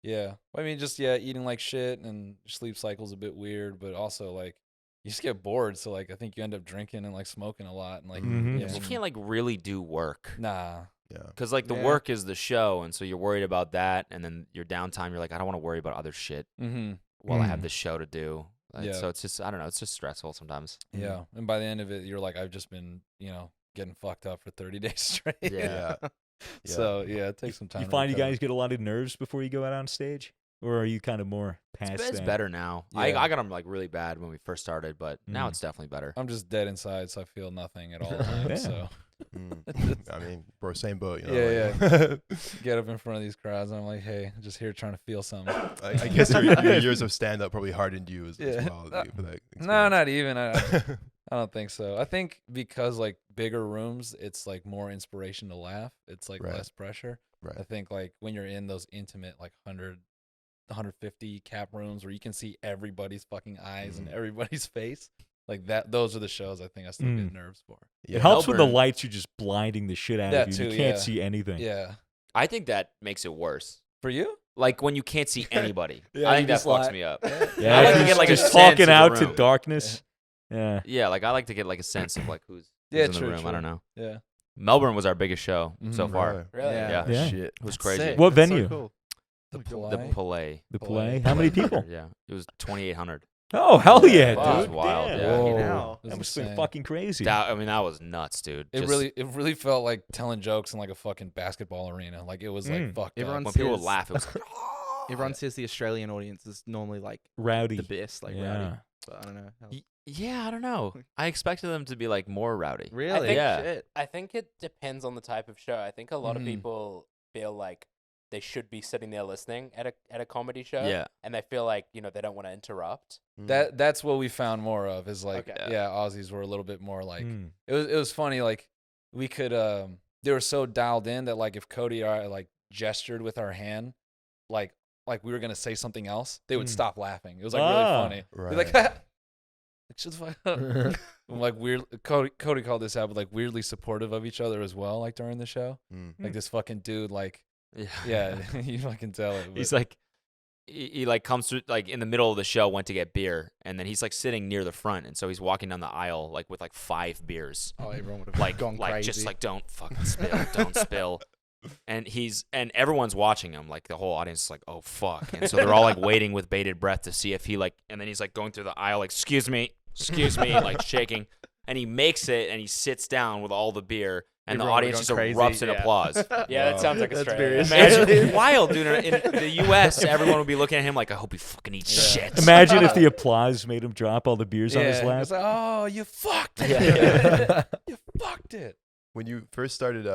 Yeah. I mean, just eating like shit, and your sleep cycle's a bit weird, but also like you just get bored. So like I think you end up drinking and like smoking a lot, and like Mhm. yeah. You can't like really do work. Nah. Yeah. Because like the Yeah. work is the show, and so you're worried about that, and then your downtime, you're like, I don't want to worry about other shit Mm-hmm. while I have Mm. this show to do. Yeah. So it's just I don't know, it's just stressful sometimes. Yeah. And by the end of it, you're like, I've just been getting fucked up for 30 days straight. Yeah. Yeah. So yeah, it takes some time. You to find you recover. guys get a lot of nerves before you go out on stage, or are you kind of more past It's that? better now. Yeah. I got them like really bad when we first started, but now Mm. it's definitely better. I'm just dead inside, so I feel nothing at all times. Yeah. So I mean, bro, same boat. You know, Yeah, like- get up in front of these crowds, and I'm like, hey, I'm just here trying to feel something. I guess your years of stand up probably hardened you as Yeah. well. For that No, experience. not even. I don't think so. I think because like bigger rooms, it's like more inspiration to laugh. It's like Right. less pressure. I Right. think like when you're in those intimate like 150 cap rooms where you can see everybody's fucking eyes and Mhm. everybody's face, like that. Those are the shows I think I still get Mm. nerves for. Yeah. It helps with the Melbourne- lights. You're just blinding the shit out That of you. You too, can't yeah. see anything. Yeah. I think that makes it worse. For you? like when you can't see anybody. Yeah, I you think that just fucks lie. me up. Yeah, I like to just, get like a just sense talking of the out to room. darkness. Yeah. Yeah, like I like to get like a sense of like who's Yeah, in the true, room. I true. don't know. Yeah. Melbourne was our biggest show so Mhm. far. Really? Yeah. Yeah. Shit. It was That's crazy. sick. What That's so venue? cool. The The Palais. Palais. The Play. play. How many people? Yeah, it was 2,800. Oh, hell Yeah, yeah, wow. dude. It was wild. Damn. Yeah. Fucking Whoa. hell. It That was must have been insane. fucking crazy. I mean, that was nuts, dude. It Just really felt like telling jokes in like a fucking basketball arena. Like it was like fucked Everyone up. when people would says- laugh, it was like, Everyone says the Australian audience is normally like Rowdy. the best, like Yeah. rowdy. But I don't know. How... yeah, I don't know. I expected them to be like more rowdy. Really? think- Yeah. Shit. I think it depends on the type of show. I think a lot of Mhm. people feel like they should be sitting there listening at a comedy show. Yeah. And they feel like, they don't want to interrupt. That's what we found more of is like Okay. yeah, Aussies were a little bit more like Mm. it was funny like we could they were so dialed in that like if Cody or I like gestured with our hand like we were gonna say something else, they would Mm. stop laughing. It was like really Ah. funny. Right. They're like, like shut the fuck up. I'm, like weird. Cody called this out, but like weirdly supportive of each other as well. Like during the show, Mm. like this fucking dude, like Yeah. yeah, you fucking tell it. He's but- like, he like comes through like in the middle of the show, went to get beer, and then he's like sitting near the front, and so he's walking down the aisle like with like 5 beers, Oh, everyone would have like gone crazy. just like don't fucking spill, don't spill. And everyone's watching him, like the whole audience is like, oh fuck, and so they're all like waiting with bated breath to see if he like, and then he's like going through the aisle like, excuse me, like shaking, and he makes it, and he sits down with all the beer. And the Everyone audience would've just gone erupts crazy, in applause. Yeah, that sounds like That's Australia. very Imagine, Australian. it's wild, dude. In the U.S., everyone would be looking at him like, I hope he fucking eats Yeah. shit. Imagine if the applause made him drop all the beers on his yeah, lap. it's like, oh, you fucked it. Yeah. You fucked it. When you first started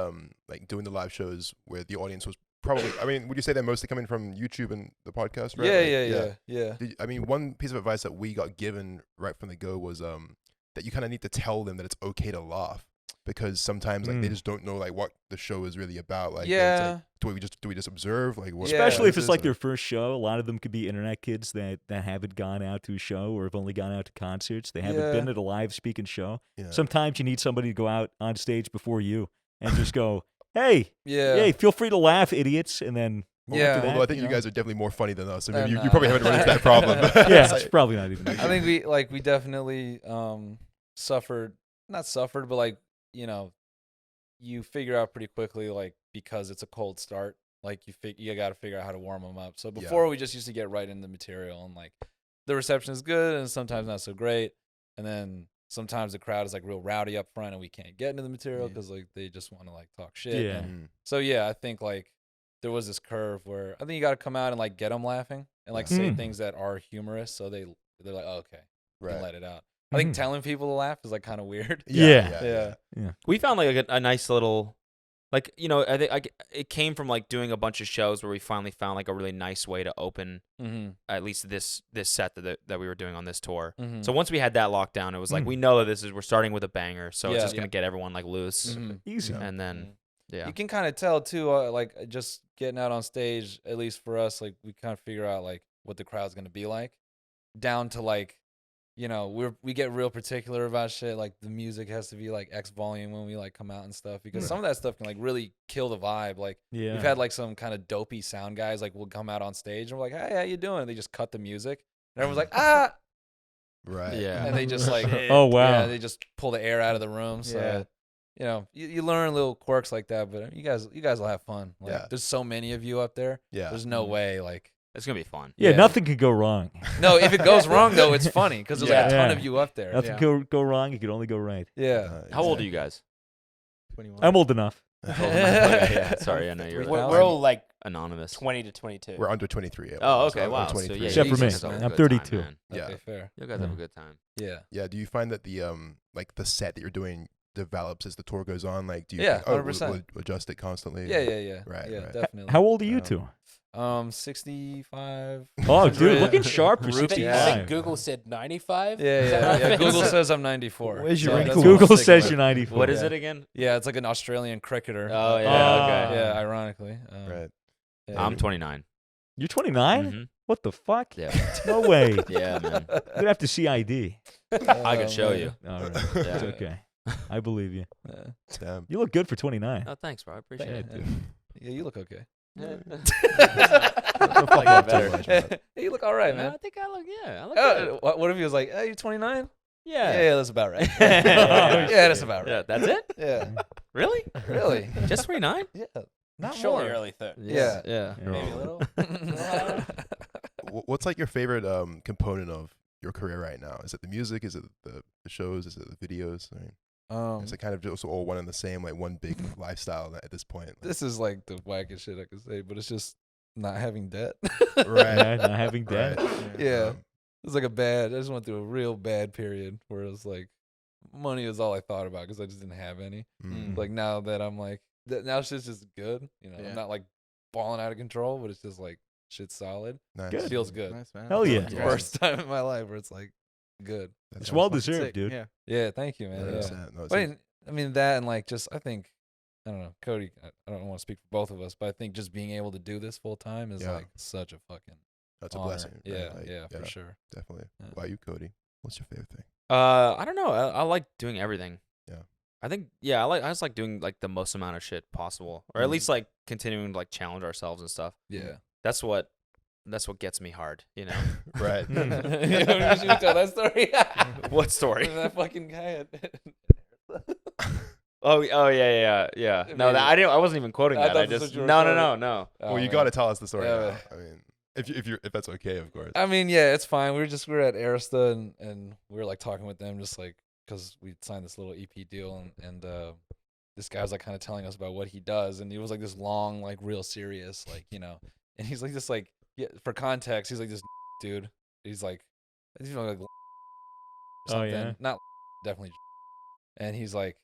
like doing the live shows where the audience was probably, I mean, would you say they're mostly coming from YouTube and the podcast, right? Yeah, Like, yeah. I mean, one piece of advice that we got given right from the go was that you kind of need to tell them that it's okay to laugh because sometimes like they just don't know like what the show is really about. Like, it's Yeah. like, do we just observe like what? Yeah. Especially if this it's is? like their first show. A lot of them could be internet kids that haven't gone out to a show or have only gone out to concerts. They haven't Yeah. been at a live speaking show. Yeah. Sometimes you need somebody to go out on stage before you and just go, hey, Yeah. hey, feel free to laugh, idiots. And then Well, Yeah. although I think you know. guys are definitely more funny than us. I mean, you Nah. probably haven't run into that problem. Yeah, It's it's like- probably not even. I think we definitely not suffered, but like, you figure out pretty quickly like because it's a cold start, like you got to figure out how to warm them up. So before we just used to get right into the material and like the reception is good and sometimes not so great. And then sometimes the crowd is like real rowdy up front and we can't get into the material because like they just want to like talk shit. Yeah. And Mm. so yeah, I think like there was this curve where I think you got to come out and like get them laughing and like say Mm. things that are humorous. So they're like, oh, okay, you can Right. let it out. I think Mhm. telling people to laugh is like kind of weird. Yeah. Yeah. We found like a nice little, like, I think it came from like doing a bunch of shows where we finally found like a really nice way to open Mm-hmm. at least this set that we were doing on this tour. Mm-hmm. So once we had that locked down, it was like we know that we're starting with a banger, so it's Yeah. just gonna get everyone like loose, Easy. Yeah. and then yeah, You can kind of tell too, like just getting out on stage. At least for us, like we kind of figure out like what the crowd's gonna be like, down to like, we get real particular about shit. Like the music has to be like X volume when we like come out and stuff because some of that stuff can like really kill the vibe. Like Yeah. we've had like some kind of dopey sound guys like will come out on stage and we're like, hey, how you doing? And they just cut the music and everyone's like, ah, Right. yeah. and they just like, Oh, wow. yeah, they just pull the air out of the room. So. You learn little quirks like that, but you guys will have fun. Like, Yeah. there's so many of you up there. Yeah. There's no way, like, it's gonna be fun. Yeah, Yeah. nothing could go wrong. no. If it goes wrong though, it's funny because there's like a ton Yeah. of you up there. Nothing could go wrong. It could only go right. Yeah. How old are you guys? 21. I'm old enough. Yeah, sorry, I know you're We're, like we're all like anonymous. 20 to 22. We're under 23. Yeah, Oh, so okay, I'm wow. So 23. yeah, Except for you me. guys have a I'm good 32. time, man. Yeah. Okay, fair. You guys have a Yeah. good time. Yeah. Yeah. Do you find that the like the set that you're doing develops as the tour goes on? Like, do you Yeah, think, we'll 100%. adjust it constantly? Yeah. Right, Yeah, right. definitely. How old are you Um, two? 65. Oh, dude, looking sharp for I think 65. Google said 95. Yeah, Is that yeah. right? yeah. Google says I'm 94. Where's your So wrinkle? that's what I'm Google sticking says with. you're 94. What is Yeah. it again? Yeah, it's like an Australian cricketer. Oh yeah, Oh. okay. Yeah, ironically. Right. Yeah. I'm 29. You're 29? Mhm. What the fuck? Yeah, No way. yeah, man. You'd have to see ID. I could show man. you. All right. Yeah. It's okay. I believe you. Yeah. Damn. You look good for 29. Oh, thanks, bro. I appreciate Yeah, it. dude. Yeah, you look okay. Fuck off too much, man. Hey, you look all right, No, man. I think I look. Yeah, I look good. What if he was like, "Hey, you're 29"? Yeah. Yeah, that's about right. Yeah, Yeah, that's about Yeah, right. that's it. Yeah, Really? really. Just 29? Yeah, not Surely more. early 30s. Yeah. Yeah. Maybe a little. What's like your favorite component of your career right now? Is it the music? Is it the shows? Is it the videos? I mean, is it kind of just all one and the same, like one big lifestyle at this point? Like, This is like the wackest shit I could say, but it's just not having debt. Right. Yeah, not having debt. Right. Yeah. Um, It's like I just went through a real bad period where it was like money is all I thought about because I just didn't have any. mm. Like now that I'm like, now shit's just good. You know, Yeah. I'm not like balling out of control, but it's just like shit's solid. Nice. It feels good. Nice, man. Hell yeah. It's the Yeah. first time in my life where it's like good. That It's sounds well fucking deserved, Sick, dude. Yeah. Yeah, thank you, man. 100%. Yeah. No, it But seems- I mean that and like just I think I don't know, Cody. I don't want to speak for both of us, but I think just being able to do this full time is Yeah. like such a fucking that's a honor. blessing. right? Yeah, Like, yeah, for sure. Definitely. Yeah. Why you, Cody? What's your favorite thing? I don't know. I like doing everything. Yeah. I think I just like doing like the most amount of shit possible, or at least like continuing to like challenge ourselves and stuff. Yeah. That's what gets me hard, you know. Right. You should tell that story. What story? that fucking guy. Oh yeah. No, mean, I wasn't even quoting I that. thought I that's just what you were no. quoting. Well, you got to tell us the story Yeah, now. man. I mean, if that's okay, of course. I mean, yeah, it's fine. We were at Arista and we were like talking with them just like because we signed this little EP deal and this guy was like kind of telling us about what he does and he was like this long like real serious like and he's like this like for context he's like this dude. He's like like something. yeah? Not definitely. And he's like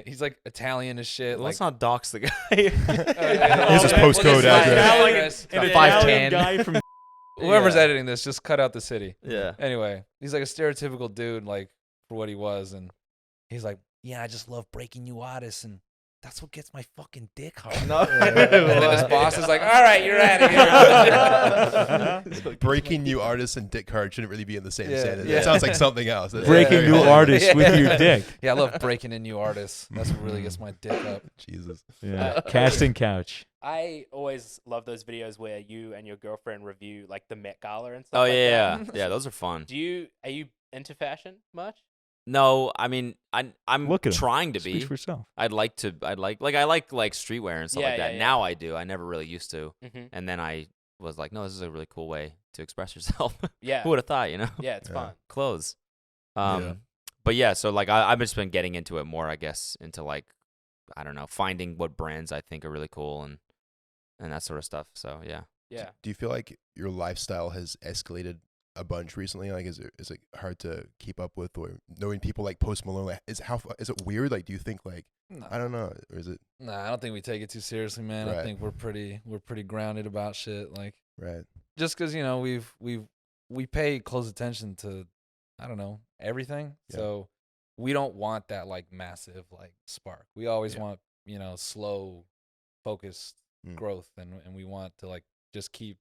he's like Italian as shit. Let's like not dox the guy. Here's his Well, postcode this is address. my An address. Italian guy from Whoever's Yeah. editing this, just cut out the city. Yeah. Anyway, he's like a stereotypical dude, like for what he was, and he's like, "Yeah, I just love breaking you artists, and that's what gets my fucking dick hard." No. And then his boss is like, "All right, you're out of here." Breaking new artists and dick card shouldn't really be in the same Yeah, sentence. yeah. It sounds like something else. That's breaking very new Hollywood. artists with your dick. Yeah, I love breaking in new artists. That's what really gets my dick up. Jesus. Yeah. Casting couch. I always love those videos where you and your girlfriend review like the Met Gala and Oh stuff. yeah, like that. yeah. Those are fun. Are you into fashion much? No, I mean I'm Look at him. trying to Speaks be. for itself. I like like streetwear and stuff Yeah, like that. yeah. Now I do. I never really used to. Mm-hmm. And then I was like, no, this is a really cool way to express yourself. Yeah. Who would have thought, you know? Yeah, it's Yeah. fun. Clothes. Yeah. But yeah, so like I've just been getting into it more, I guess, into like I don't know, finding what brands I think are really cool and that sort of stuff. So yeah. Yeah. Do you feel like your lifestyle has escalated a bunch recently? Like, is it hard to keep up with, or knowing people like Post Malone? Like, is it weird? Like, do you think like I don't know, or is it Nah, I don't think we take it too seriously, man. I Right. think we're pretty grounded about shit. Like, right? just because we pay close attention to I don't know everything, Yeah. so we don't want that like massive like spark. We always Yeah. want slow, focused Mm. growth, and we want to like just keep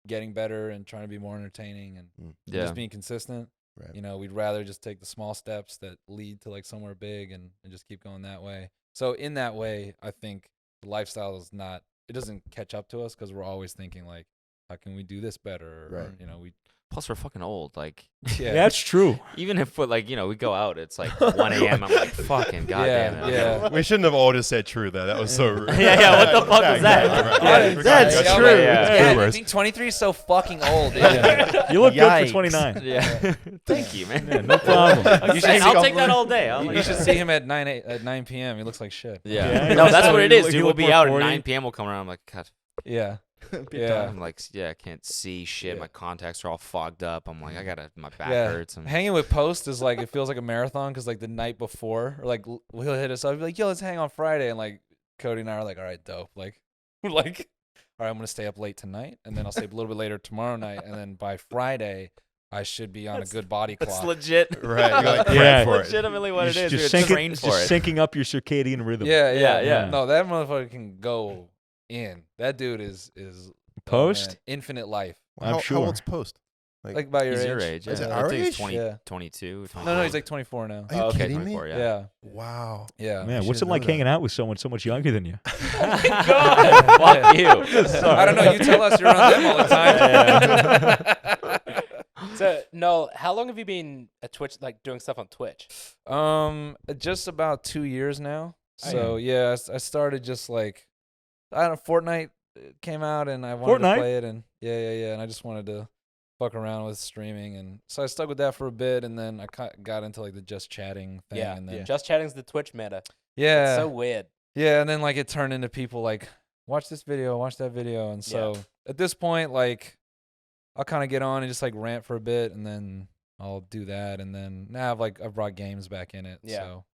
getting better and trying to be more entertaining and Yeah. just being consistent. Right. We'd rather just take the small steps that lead to like somewhere big and just keep going that way. So in that way, I think the lifestyle is not, it doesn't catch up to us because we're always thinking like, how can we do this better? Right. Or, we, Plus we're fucking old. Like yeah. That's true. even if we go out, it's like 1 a.m. I'm like, fucking goddamn it. Yeah. We shouldn't have all just said true though. That was so rude. Yeah, what the fuck was that? Yeah, That's yeah, true. yeah. Yeah, True I words. think 23 is so fucking old. Dude. You look good Yikes. for 29. Yeah. Thank you, man. Yeah, no problem. You should I'll see- take that all day. You should see him at 9 p.m. He looks like shit. Yeah. Yeah, No, he that's looks- what it he is, look- dude. he We'll look be more out at 40. 9 p.m. We'll come around. I'm like, God. Yeah. Yeah. I'm like, I can't see shit. Yeah. My contacts are all fogged up. I'm like, my back Yeah. hurts. And Hanging with Post is like, it feels like a marathon because like the night before, or like he'll hit us up, be like, yo, let's hang on Friday. And like Cody and I are like, all right, dope. Like, we're like, all right, I'm going to stay up late tonight. And then I'll stay up a little bit later tomorrow night. And then by Friday, I should be on a good body that's clock. legit. Right. You're like, Yeah. yeah. For it. Legitimately what it is. Just Dude, syncing, train for just it. syncing up your circadian rhythm. Yeah, Yeah, yeah. No, that motherfucker can go in. That dude is Post? infinite life. I'm How sure. old's Post? Like about your He's age. your age. Is Yeah. it I our think he's age? 20, Yeah. 22. No, he's like 24 now. Are you okay, kidding me? 24, yeah. Yeah. Wow. Yeah. I Man, what's it should've like known that. hanging out with someone so much younger than you? Fuck you. I don't know. You tell us you're on them all the time. So, Noel, how long have you been at Twitch, like doing stuff on Twitch? Just about 2 years now. Oh, So yeah, I started just like I don't know. Fortnite came out and I wanted Fortnite? to play it, and yeah, and I just wanted to fuck around with streaming, and so I stuck with that for a bit, and then I got into like the just chatting thing, Yeah. and then Just chatting's the Twitch meta. yeah, It's so weird. yeah, and then like it turned into people like watch this video, watch that video, and so at this point like I'll kind of get on and just like rant for a bit, and then I'll do that, and then now I've brought games back in it. Yeah. So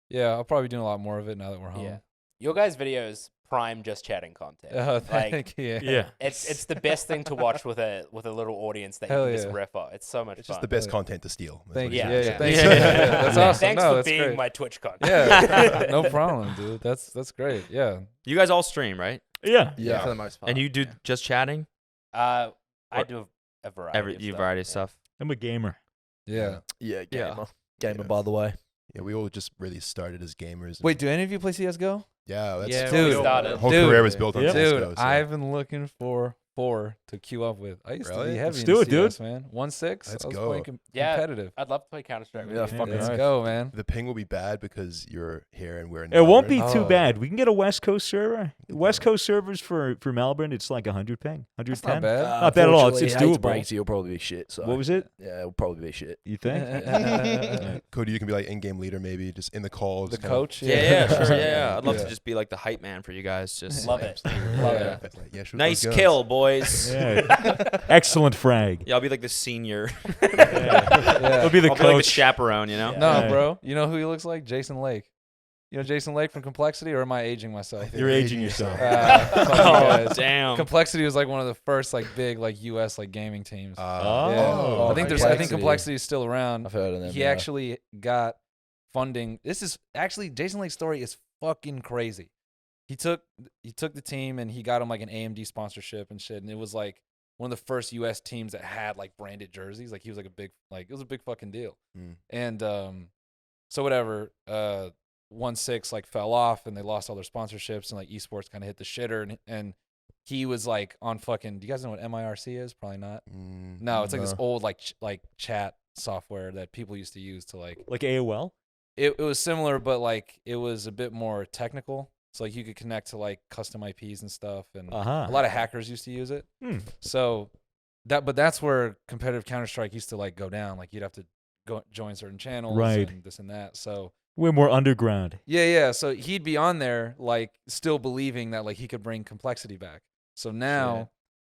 yeah, I'll probably be doing a lot more of it now that we're home. Yeah. Your guys' videos prime just chatting content. Oh, Like, thank you. Yeah. it's the best thing to watch with a little audience that Hell you can just yeah. riff on. It's so much It's fun. just the best Yeah. content to steal. That's Thank what you. it Yeah, is. yeah. Thanks. Yeah. That's awesome. Thanks No, for that's being great. my Twitch content. Yeah, no problem, dude. That's great. Yeah. You guys all stream, right? Yeah. Yeah, for the most part. And you do just chatting? I Or- do a variety. of stuff. Variety of Yeah. stuff. I'm a gamer. Yeah. Yeah, Yeah. gamer. Gamer, Yeah. by the way. Yeah, we all just really started as gamers. and- Wait, do any of you play CS:GO? Yeah, that's Yeah, Dude, we all- started. whole Dude. career was built on Yep. CS:GO. Dude, so- I've been looking for 4 to queue up with. I used to Really? be heavy Let's into do it, dude. CS, man. 1.6. Let's I was go. playing Yeah. competitive. I'd love to play Counter Strike. Yeah, fucking Let's right. go, man. The ping will be bad because you're here and we're in It won't be Melbourne. too Oh. bad. We can get a West Coast server. West Coast servers for Melbourne, it's like 100 ping. 110. That's not bad. Not bad at all. It's unfortunately, hate to doable. break to you, it'll probably be shit. So. What was it? Yeah, it'll probably be shit. You think? Cody, you can be like in-game leader, maybe just in the call. The just kind of- coach. Yeah, sure. Yeah. I'd love Yeah. to just be like the hype man for you guys. Just Love it. Love Yeah. it. Like, yeah, shoot nice those guns. kill, boys. Yeah. Excellent frag. Yeah, I'll be like the senior. Yeah. He'll be the I'll be like the coach. chaperone, you know? Yeah. No, Yeah. bro. You know who he looks like? Jason Lake. You know Jason Lake from Complexity, or am I aging myself? You're aging yourself. Fuck you Oh, guys. damn. Complexity was like one of the first like big like US like gaming teams. Oh. Yeah. I think Complexity. Complexity is still around. I've heard of them. He yeah. actually got funding. This is actually Jason Lake's story is fucking crazy. He took the team and he got him like an AMD sponsorship and shit, and it was like one of the first US teams that had like branded jerseys. Like he was like it was a big fucking deal. Mm. And so whatever, 1-6 like fell off and they lost all their sponsorships and like esports kind of hit the shitter, and he was like on fucking. Do you guys know what MIRC is? Probably not. Mm, No, it's like no. this old like chat software that people used to use to like. Like AOL? It was similar, but like it was a bit more technical. So like you could connect to like custom IPs and stuff, and Uh-huh. a lot of hackers used to use it. Hmm. So that's where competitive Counter-Strike used to like go down. Like you'd have to go join certain channels, Right. and this and that. So We're more underground. yeah. So he'd be on there like still believing that like he could bring Complexity back. So now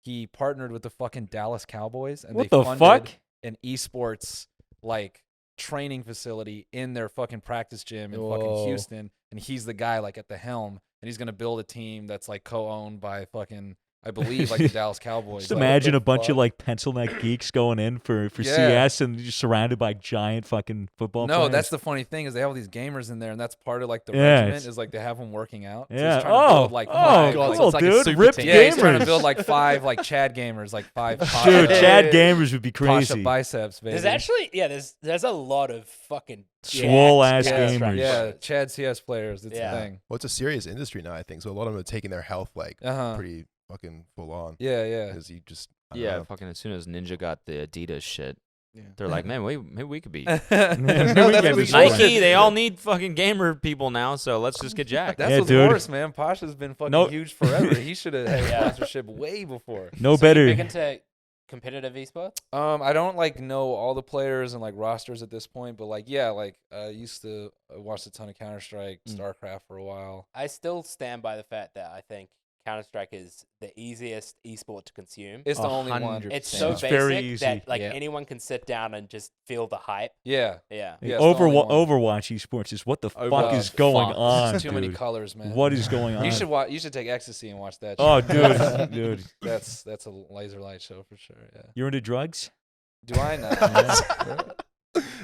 he partnered with the fucking Dallas Cowboys, and What they the funded fuck? an esports like training facility in their fucking practice gym in fucking Whoa. Houston, and he's the guy like at the helm, and he's gonna build a team that's like co-owned by fucking I believe like the Dallas Cowboys. Just Like, imagine what a the bunch of fuck? like pencil neck geeks going in for Yeah. CS and just surrounded by giant fucking football No, players. that's the funny thing is they have all these gamers in there, and that's part of like the Yeah, regiment it's- is like they have them working out. So Yeah. he's trying to build, like, oh, five, God, like, so cool, it's like a dude. super Ripped team. yeah, he's trying gamers. to build like 5 like Chad gamers, like 5 Dude, Pasha- Chad gamers would be Pasha crazy. biceps, baby. There's actually there's a lot of fucking Swole ass jacked yeah, gamers. Yeah, Chad CS players. It's Yeah. a thing. Well, it's a serious industry now, I think. So a lot of them are taking their health like Uh-huh. pretty fucking full on. Yeah. Because you just I don't Yeah, know. fucking as soon as Ninja got the Adidas shit, Yeah. they're like, man, maybe we could be. No, we that's get what this we- one. Nike, they all need fucking gamer people now, so let's just get jacked. That's Yeah, what's dude. worse, man. Pasha's been fucking No- huge forever. He should have had Yeah. sponsorship way before. No So you better. big into competitive esports? I don't like know all the players and like rosters at this point, but like yeah, like I used to watch a ton of Counter Strike, StarCraft for a while. I still stand by the fact that I think Counter Strike is the easiest esport to consume. It's the only one. 100%. It's so It's basic very easy. that like Yeah. anyone can sit down and just feel the hype. Yeah. Yeah. Yeah, it's the only one. Overwatch esports is what the fuck Oh, is going fuck. on, There's too many dude? colors, man. What is going on? You should watch. You should take ecstasy and watch that. Oh, shit. dude. That's a laser light show for sure. Yeah. You're into drugs? Do I not?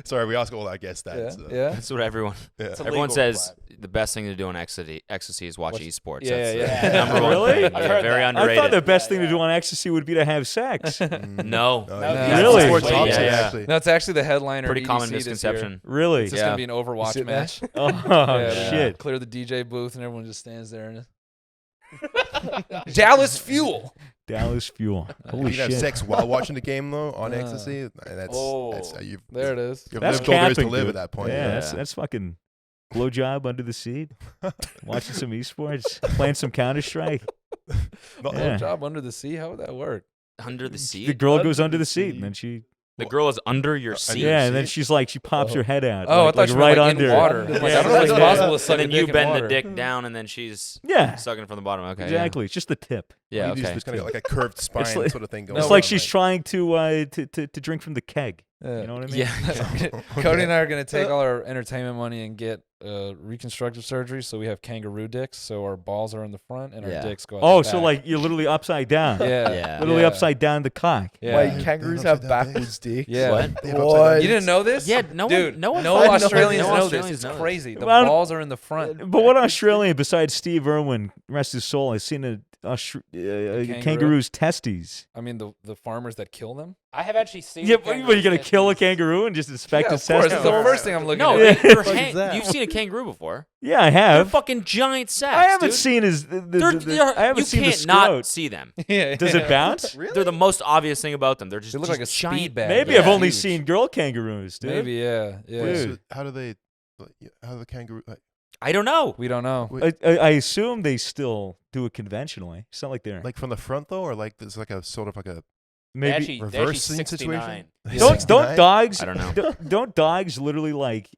Sorry, we ask all our guests that. Yeah, so- yeah. That's what everyone. yeah. It's a Everyone legal says requirement. the best thing to do on ecstasy is watch esports. Yeah, That's yeah. the number one Really? thing. I've Yeah, heard very that. I underrated. thought the best thing to yeah. do on ecstasy would be to have sex. Mm. No. No, No, yeah, Really? Sports Yeah, toxic, yeah. actually. No, it's actually the headliner. Pretty EDC common this year. misconception. Really? It's just Yeah. gonna be an Overwatch sit there? match. Oh Yeah, shit! Clear the DJ booth and everyone just stands there. And Dallas Fuel. Dallas Fuel. You Holy can have shit! sex while watching the game though on Yeah. ecstasy. And that's Oh. you've There it is. That's lived all there is to capping, live dude. at that point. Yeah, Yeah. that's fucking blowjob under the seat. Watching some esports, playing some Counter Strike. Not- Yeah. Job under the sea. How would that work? Under the seat. The girl Under goes under the the seat, seat. and then she. The girl is under your Under seat. your Yeah, and then seat? she's like, she pops her head out. Oh, like, I thought you right meant like under. in water. Yeah. Like, I Yeah. don't know if it's Yeah. possible to suck And a then you dick in bend water. the dick down, and then she's Yeah, sucking from the bottom. Okay. exactly. It's just the tip. Yeah. You just- Okay. It's kind of like a curved spine like- sort of thing going It's on. like she's trying to drink from the keg. Yeah. You know what I mean? Yeah. Cody and I are gonna take all our entertainment money and get reconstructive surgery. So we have kangaroo dicks. So our balls are in the front and our Yeah. dicks go out Oh, the so back. like you're literally upside down. Yeah. Yeah. Literally Yeah. upside down the cock. Yeah. Wait, kangaroos They have have upside down backwards dicks? Yeah. What? They have upside What? down You didn't know this? Yeah, no one- Dude, no one no fucking knows Australians this. know No this. Australians It's know this. crazy. The Well, balls are in the front. But what Australian besides Steve Irwin, rest his soul, has seen a kangaroo? kangaroo's testes? I mean, the farmers that kill them. I have actually seen. Yeah, a but what, kangaroo you gonna kill a testes. kangaroo and just inspect Yeah, its of course. testes? That's the first thing I'm looking No, at. Yeah. they're is that? you've seen a kangaroo before. Yeah, I They're have. fucking giant sacks. I haven't dude. seen his. I haven't you seen the can't not scrot. see them. Yeah, Does it bounce? They're the most obvious thing about them. They're just They look like a just giant. speed bag. Maybe Yeah, I've only huge. seen girl kangaroos, dude. Maybe, yeah. Yeah. Wait, so Dude. how do they? How do the kangaroo? I don't know. We don't know. I assume they still do it conventionally. It's not like they're Like from the front though, or like there's like a sort of like a They maybe. actually, they actually reversing 69. situation? Don't 69? dogs? I don't know. Don't dogs literally like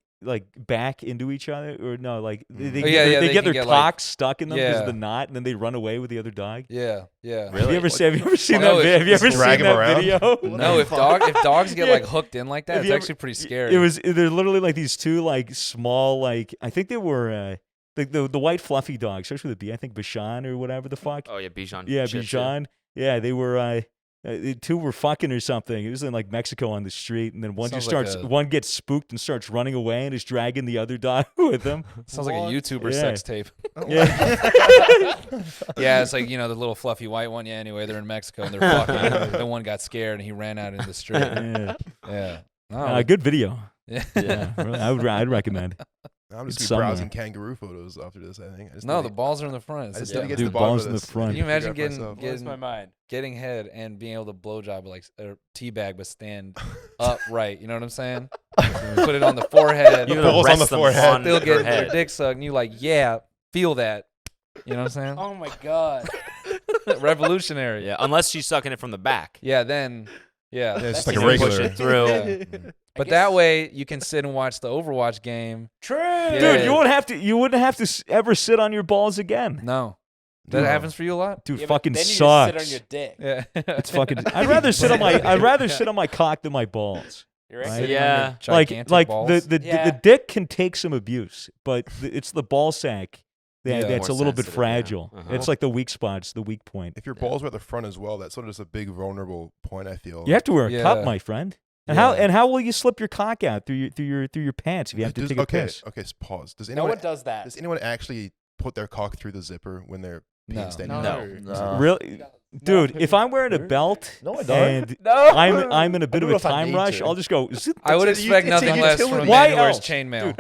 back into each other, or no? Like they Oh, get, yeah, yeah, they they get can their get, like- cocks stuck in them because Yeah. of the knot, and then they run away with the other dog. Yeah, yeah. Have Really? you ever seen No, that? Have you just ever drag seen 'em that around? video? No, if dogs get Yeah. like hooked in like that, Have it's you actually pretty scary. It was. They're literally like these two like small like I think they were the white fluffy dogs, especially with the B. I think Bichon or whatever the fuck. Oh yeah, Bichon. Yeah, Shih Tzu. Bichon. Yeah, they were. The two were fucking or something. It was in like Mexico on the street, and then one just Sounds like starts. a- One gets spooked and starts running away, and is dragging the other dog with him. Sounds like a What? YouTuber Yeah. sex tape. Yeah. Yeah, it's like, the little fluffy white one. Yeah, anyway, they're in Mexico and they're fucking. The one got scared and he ran out into the street. Yeah. Yeah. No, Good video. yeah. Yeah, really, I'd recommend. I'm just It's gonna be browsing somewhere. kangaroo photos after this. I think. I just No, need the to- balls are in the front. I It's just the need to get dumb. to the Dude, bottom balls of in the this. front. Can you imagine Figure out getting myself. Blows my mind. getting head and being able to blowjob like a teabag but stand upright? You know what I'm saying? Put it on the forehead. You The gotta balls on rest the them forehead. on Still your getting head. their dick sucked, and you like, yeah, feel that. You know what I'm saying? Oh my god. Revolutionary. Yeah, unless she's sucking it from the back. Yeah, then, yeah. Yeah, it's That's like a easy. regular. Push it through. Yeah. But that way you can sit and watch the Overwatch game. True. Yeah. Dude, you wouldn't have to ever sit on your balls again. No. That No. happens for you a lot? Dude, Yeah, but fucking then you sucks. just sit on your dick. Yeah. It's fucking. I'd rather sit on my cock than my balls. You reckon? Right? Sitting on Yeah. your Like gigantic balls. the Yeah. dick can take some abuse, but it's the ball sack Yeah. that's a More little bit sensitive, yeah. fragile. Uh-huh. It's like the weak spot, it's the weak point. If your balls were at the front as well, that's sort of just a big vulnerable point. I feel. You have to wear a Yeah. cup, my friend. And Yeah. how will you slip your cock out through your pants if you have to Does- take a okay, piss? okay. Pause. Does No anyone one does that. does anyone actually put their cock through the zipper when they're No. peeing standing? No. No. Really, dude? If I'm wearing a belt No, I don't. and No. I'm in a bit do of it a if I time need rush, to. I'll just go. zip, I would zip, zip. expect it's a nothing less from a utility. Why man who wears else? chainmail.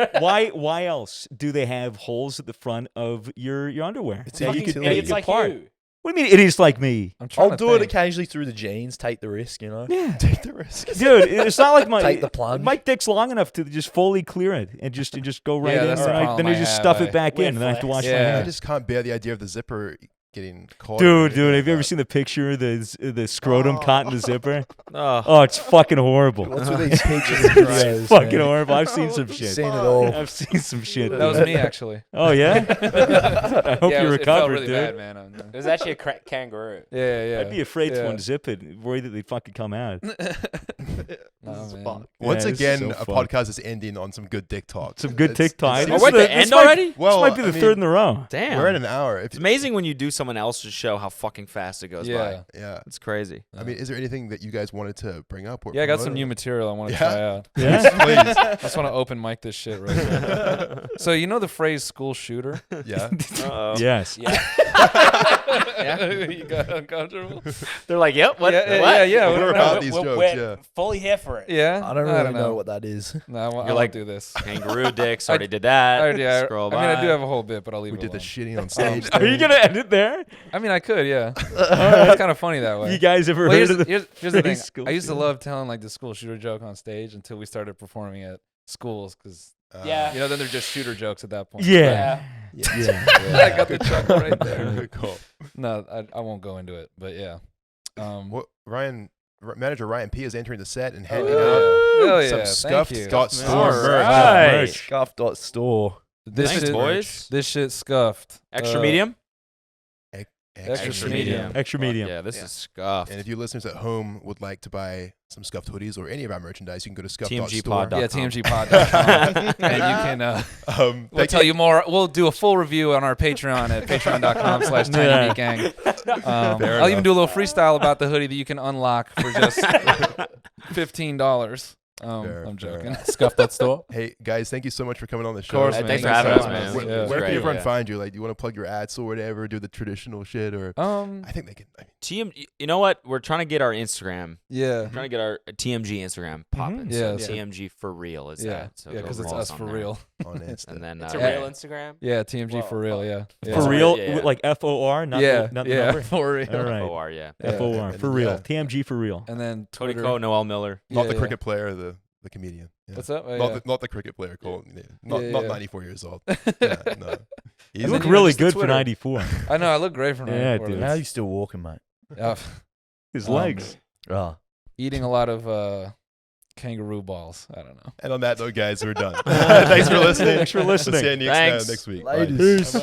Dude, why else do they have holes at the front of your underwear? It's that fucking you could utility. take It's like apart? you. What do you mean idiots like me? I'm trying I'll to do it think. occasionally through the jeans. Take the risk, you know. Yeah, Take the risk. dude, it's not like Take the plunge. my dick's long enough to just fully clear it and just go right Yeah, in. that's the and I- problem then I I just have. stuff I- it back in, and then I have to wash Weird my flex. I hands. just can't bear the idea of the zipper getting caught. in Dude, anything have you ever like seen the picture of the scrotum Oh. caught in the zipper? Oh. Oh, it's fucking horrible. What's with these pictures and It's videos? fucking man? horrible. I've seen some shit. Seen it all. I've seen some shit. That was dude. me, actually. Oh yeah. I hope Yeah, you it felt recovered, really dude. bad, man. It was actually a kangaroo. Yeah, yeah. I'd be afraid to yeah. unzip it, worried that they'd fucking come out. Oh, man. Once Yeah, this is again, so a fucked. podcast is ending on some good dick talk. Some good It's- TikTok. it's- Oh, This we're is at the this end might- already? Well, this might be I the mean, third in a row. Damn. We're at an hour. If It's amazing when you do something someone else to show how fucking fast it goes Yeah. by. Yeah. It's crazy. I mean, is there anything that you guys wanted to bring up? Or Yeah, I got some promote? new material I want to Yeah? try out. Yeah. Please. I just want to open mic this shit right now. So you know the phrase "school shooter"? Yeah. Uh-oh. Yes. Yeah. You got uncomfortable? They're like, yep. What? Yeah, what? yeah. What We're about these jokes? We're Yeah. fully here for it. Yeah. I don't really know what that is. No, I won't You're like- do this. Kangaroo dicks already did that. I Scroll mean, by. I do have a whole bit, but I'll leave We it did the alone. shitting on stage. Are you thing. gonna end it there? I mean, I could, yeah. It's kind of funny that way. You guys ever Well, heard of the here's the thing. phrase school I used to shooter? love telling like the school shooter joke on stage until we started performing at schools because Yeah. you know then they're just shooter jokes at that point. Yeah. Yeah. I got the chuckle right there. Cool. No, I won't go into it, but yeah. What manager Ryan P is entering the set and Oh, handing yeah. out Hell some yeah, scuffed thank you. dot Scuffed store merch. merch. Right. Scuff.store. This Thanks, shit, boys. This shit scuffed. Extra medium? Extra medium. Extra medium. Yeah, this Yeah. is scuffed. And if you listeners at home would like to buy some scuffed hoodies or any of our merchandise, you can go to TMGpod.com. scuff.store. Yeah, TMGpod.com. And you can We'll we'll tell you more. We'll do a full review on our Patreon at patreon.com/tinymeatgang. Fair I'll even enough. do a little freestyle about the hoodie that you can unlock for just $15. Fair, I'm fair. joking. Scuff.store. Hey guys, thank you so much for coming on the show. course, Hey, man. thanks for Thanks having for us, having man. us. Where, Yeah. where Great, can everyone yeah. find you? Like, do you want to plug your ads or whatever? Do the traditional shit, or I think they can. I mean, You know what? We're trying to get our Instagram. Yeah. We're trying to get our TMG Instagram popping. Yeah. So TMG for real is Yeah. that. So Yeah, go because it's follow us on for there. real. on Insta. And then It's a Yeah. real Instagram. Yeah, TMG Whoa, for real. fuck. Yeah. For Yeah. real, Yeah. like FOR, not Yeah. the, not the Yeah. number. For real. All right. FOR, yeah. Yeah. FOR, And- for real. yeah. TMG for real. And then Cody Twitter. Ko, Noel Miller. Not Yeah, the yeah. cricket player, the comedian. Yeah. What's up? Not the cricket player, Cole. Yeah. Not Yeah, not yeah. 94 years old. Yeah, no. He's You then look you know, really just the good for Twitter. 94. I know. I look great for Yeah, 94. dude. How are you still walking, mate? Yeah. His Um, legs. Ah. Eating a lot of kangaroo balls. I don't know. And on that note, guys, we're done. Thanks for listening. Thanks for listening. We'll see you Thanks. next week. Bye. Ladies. Peace.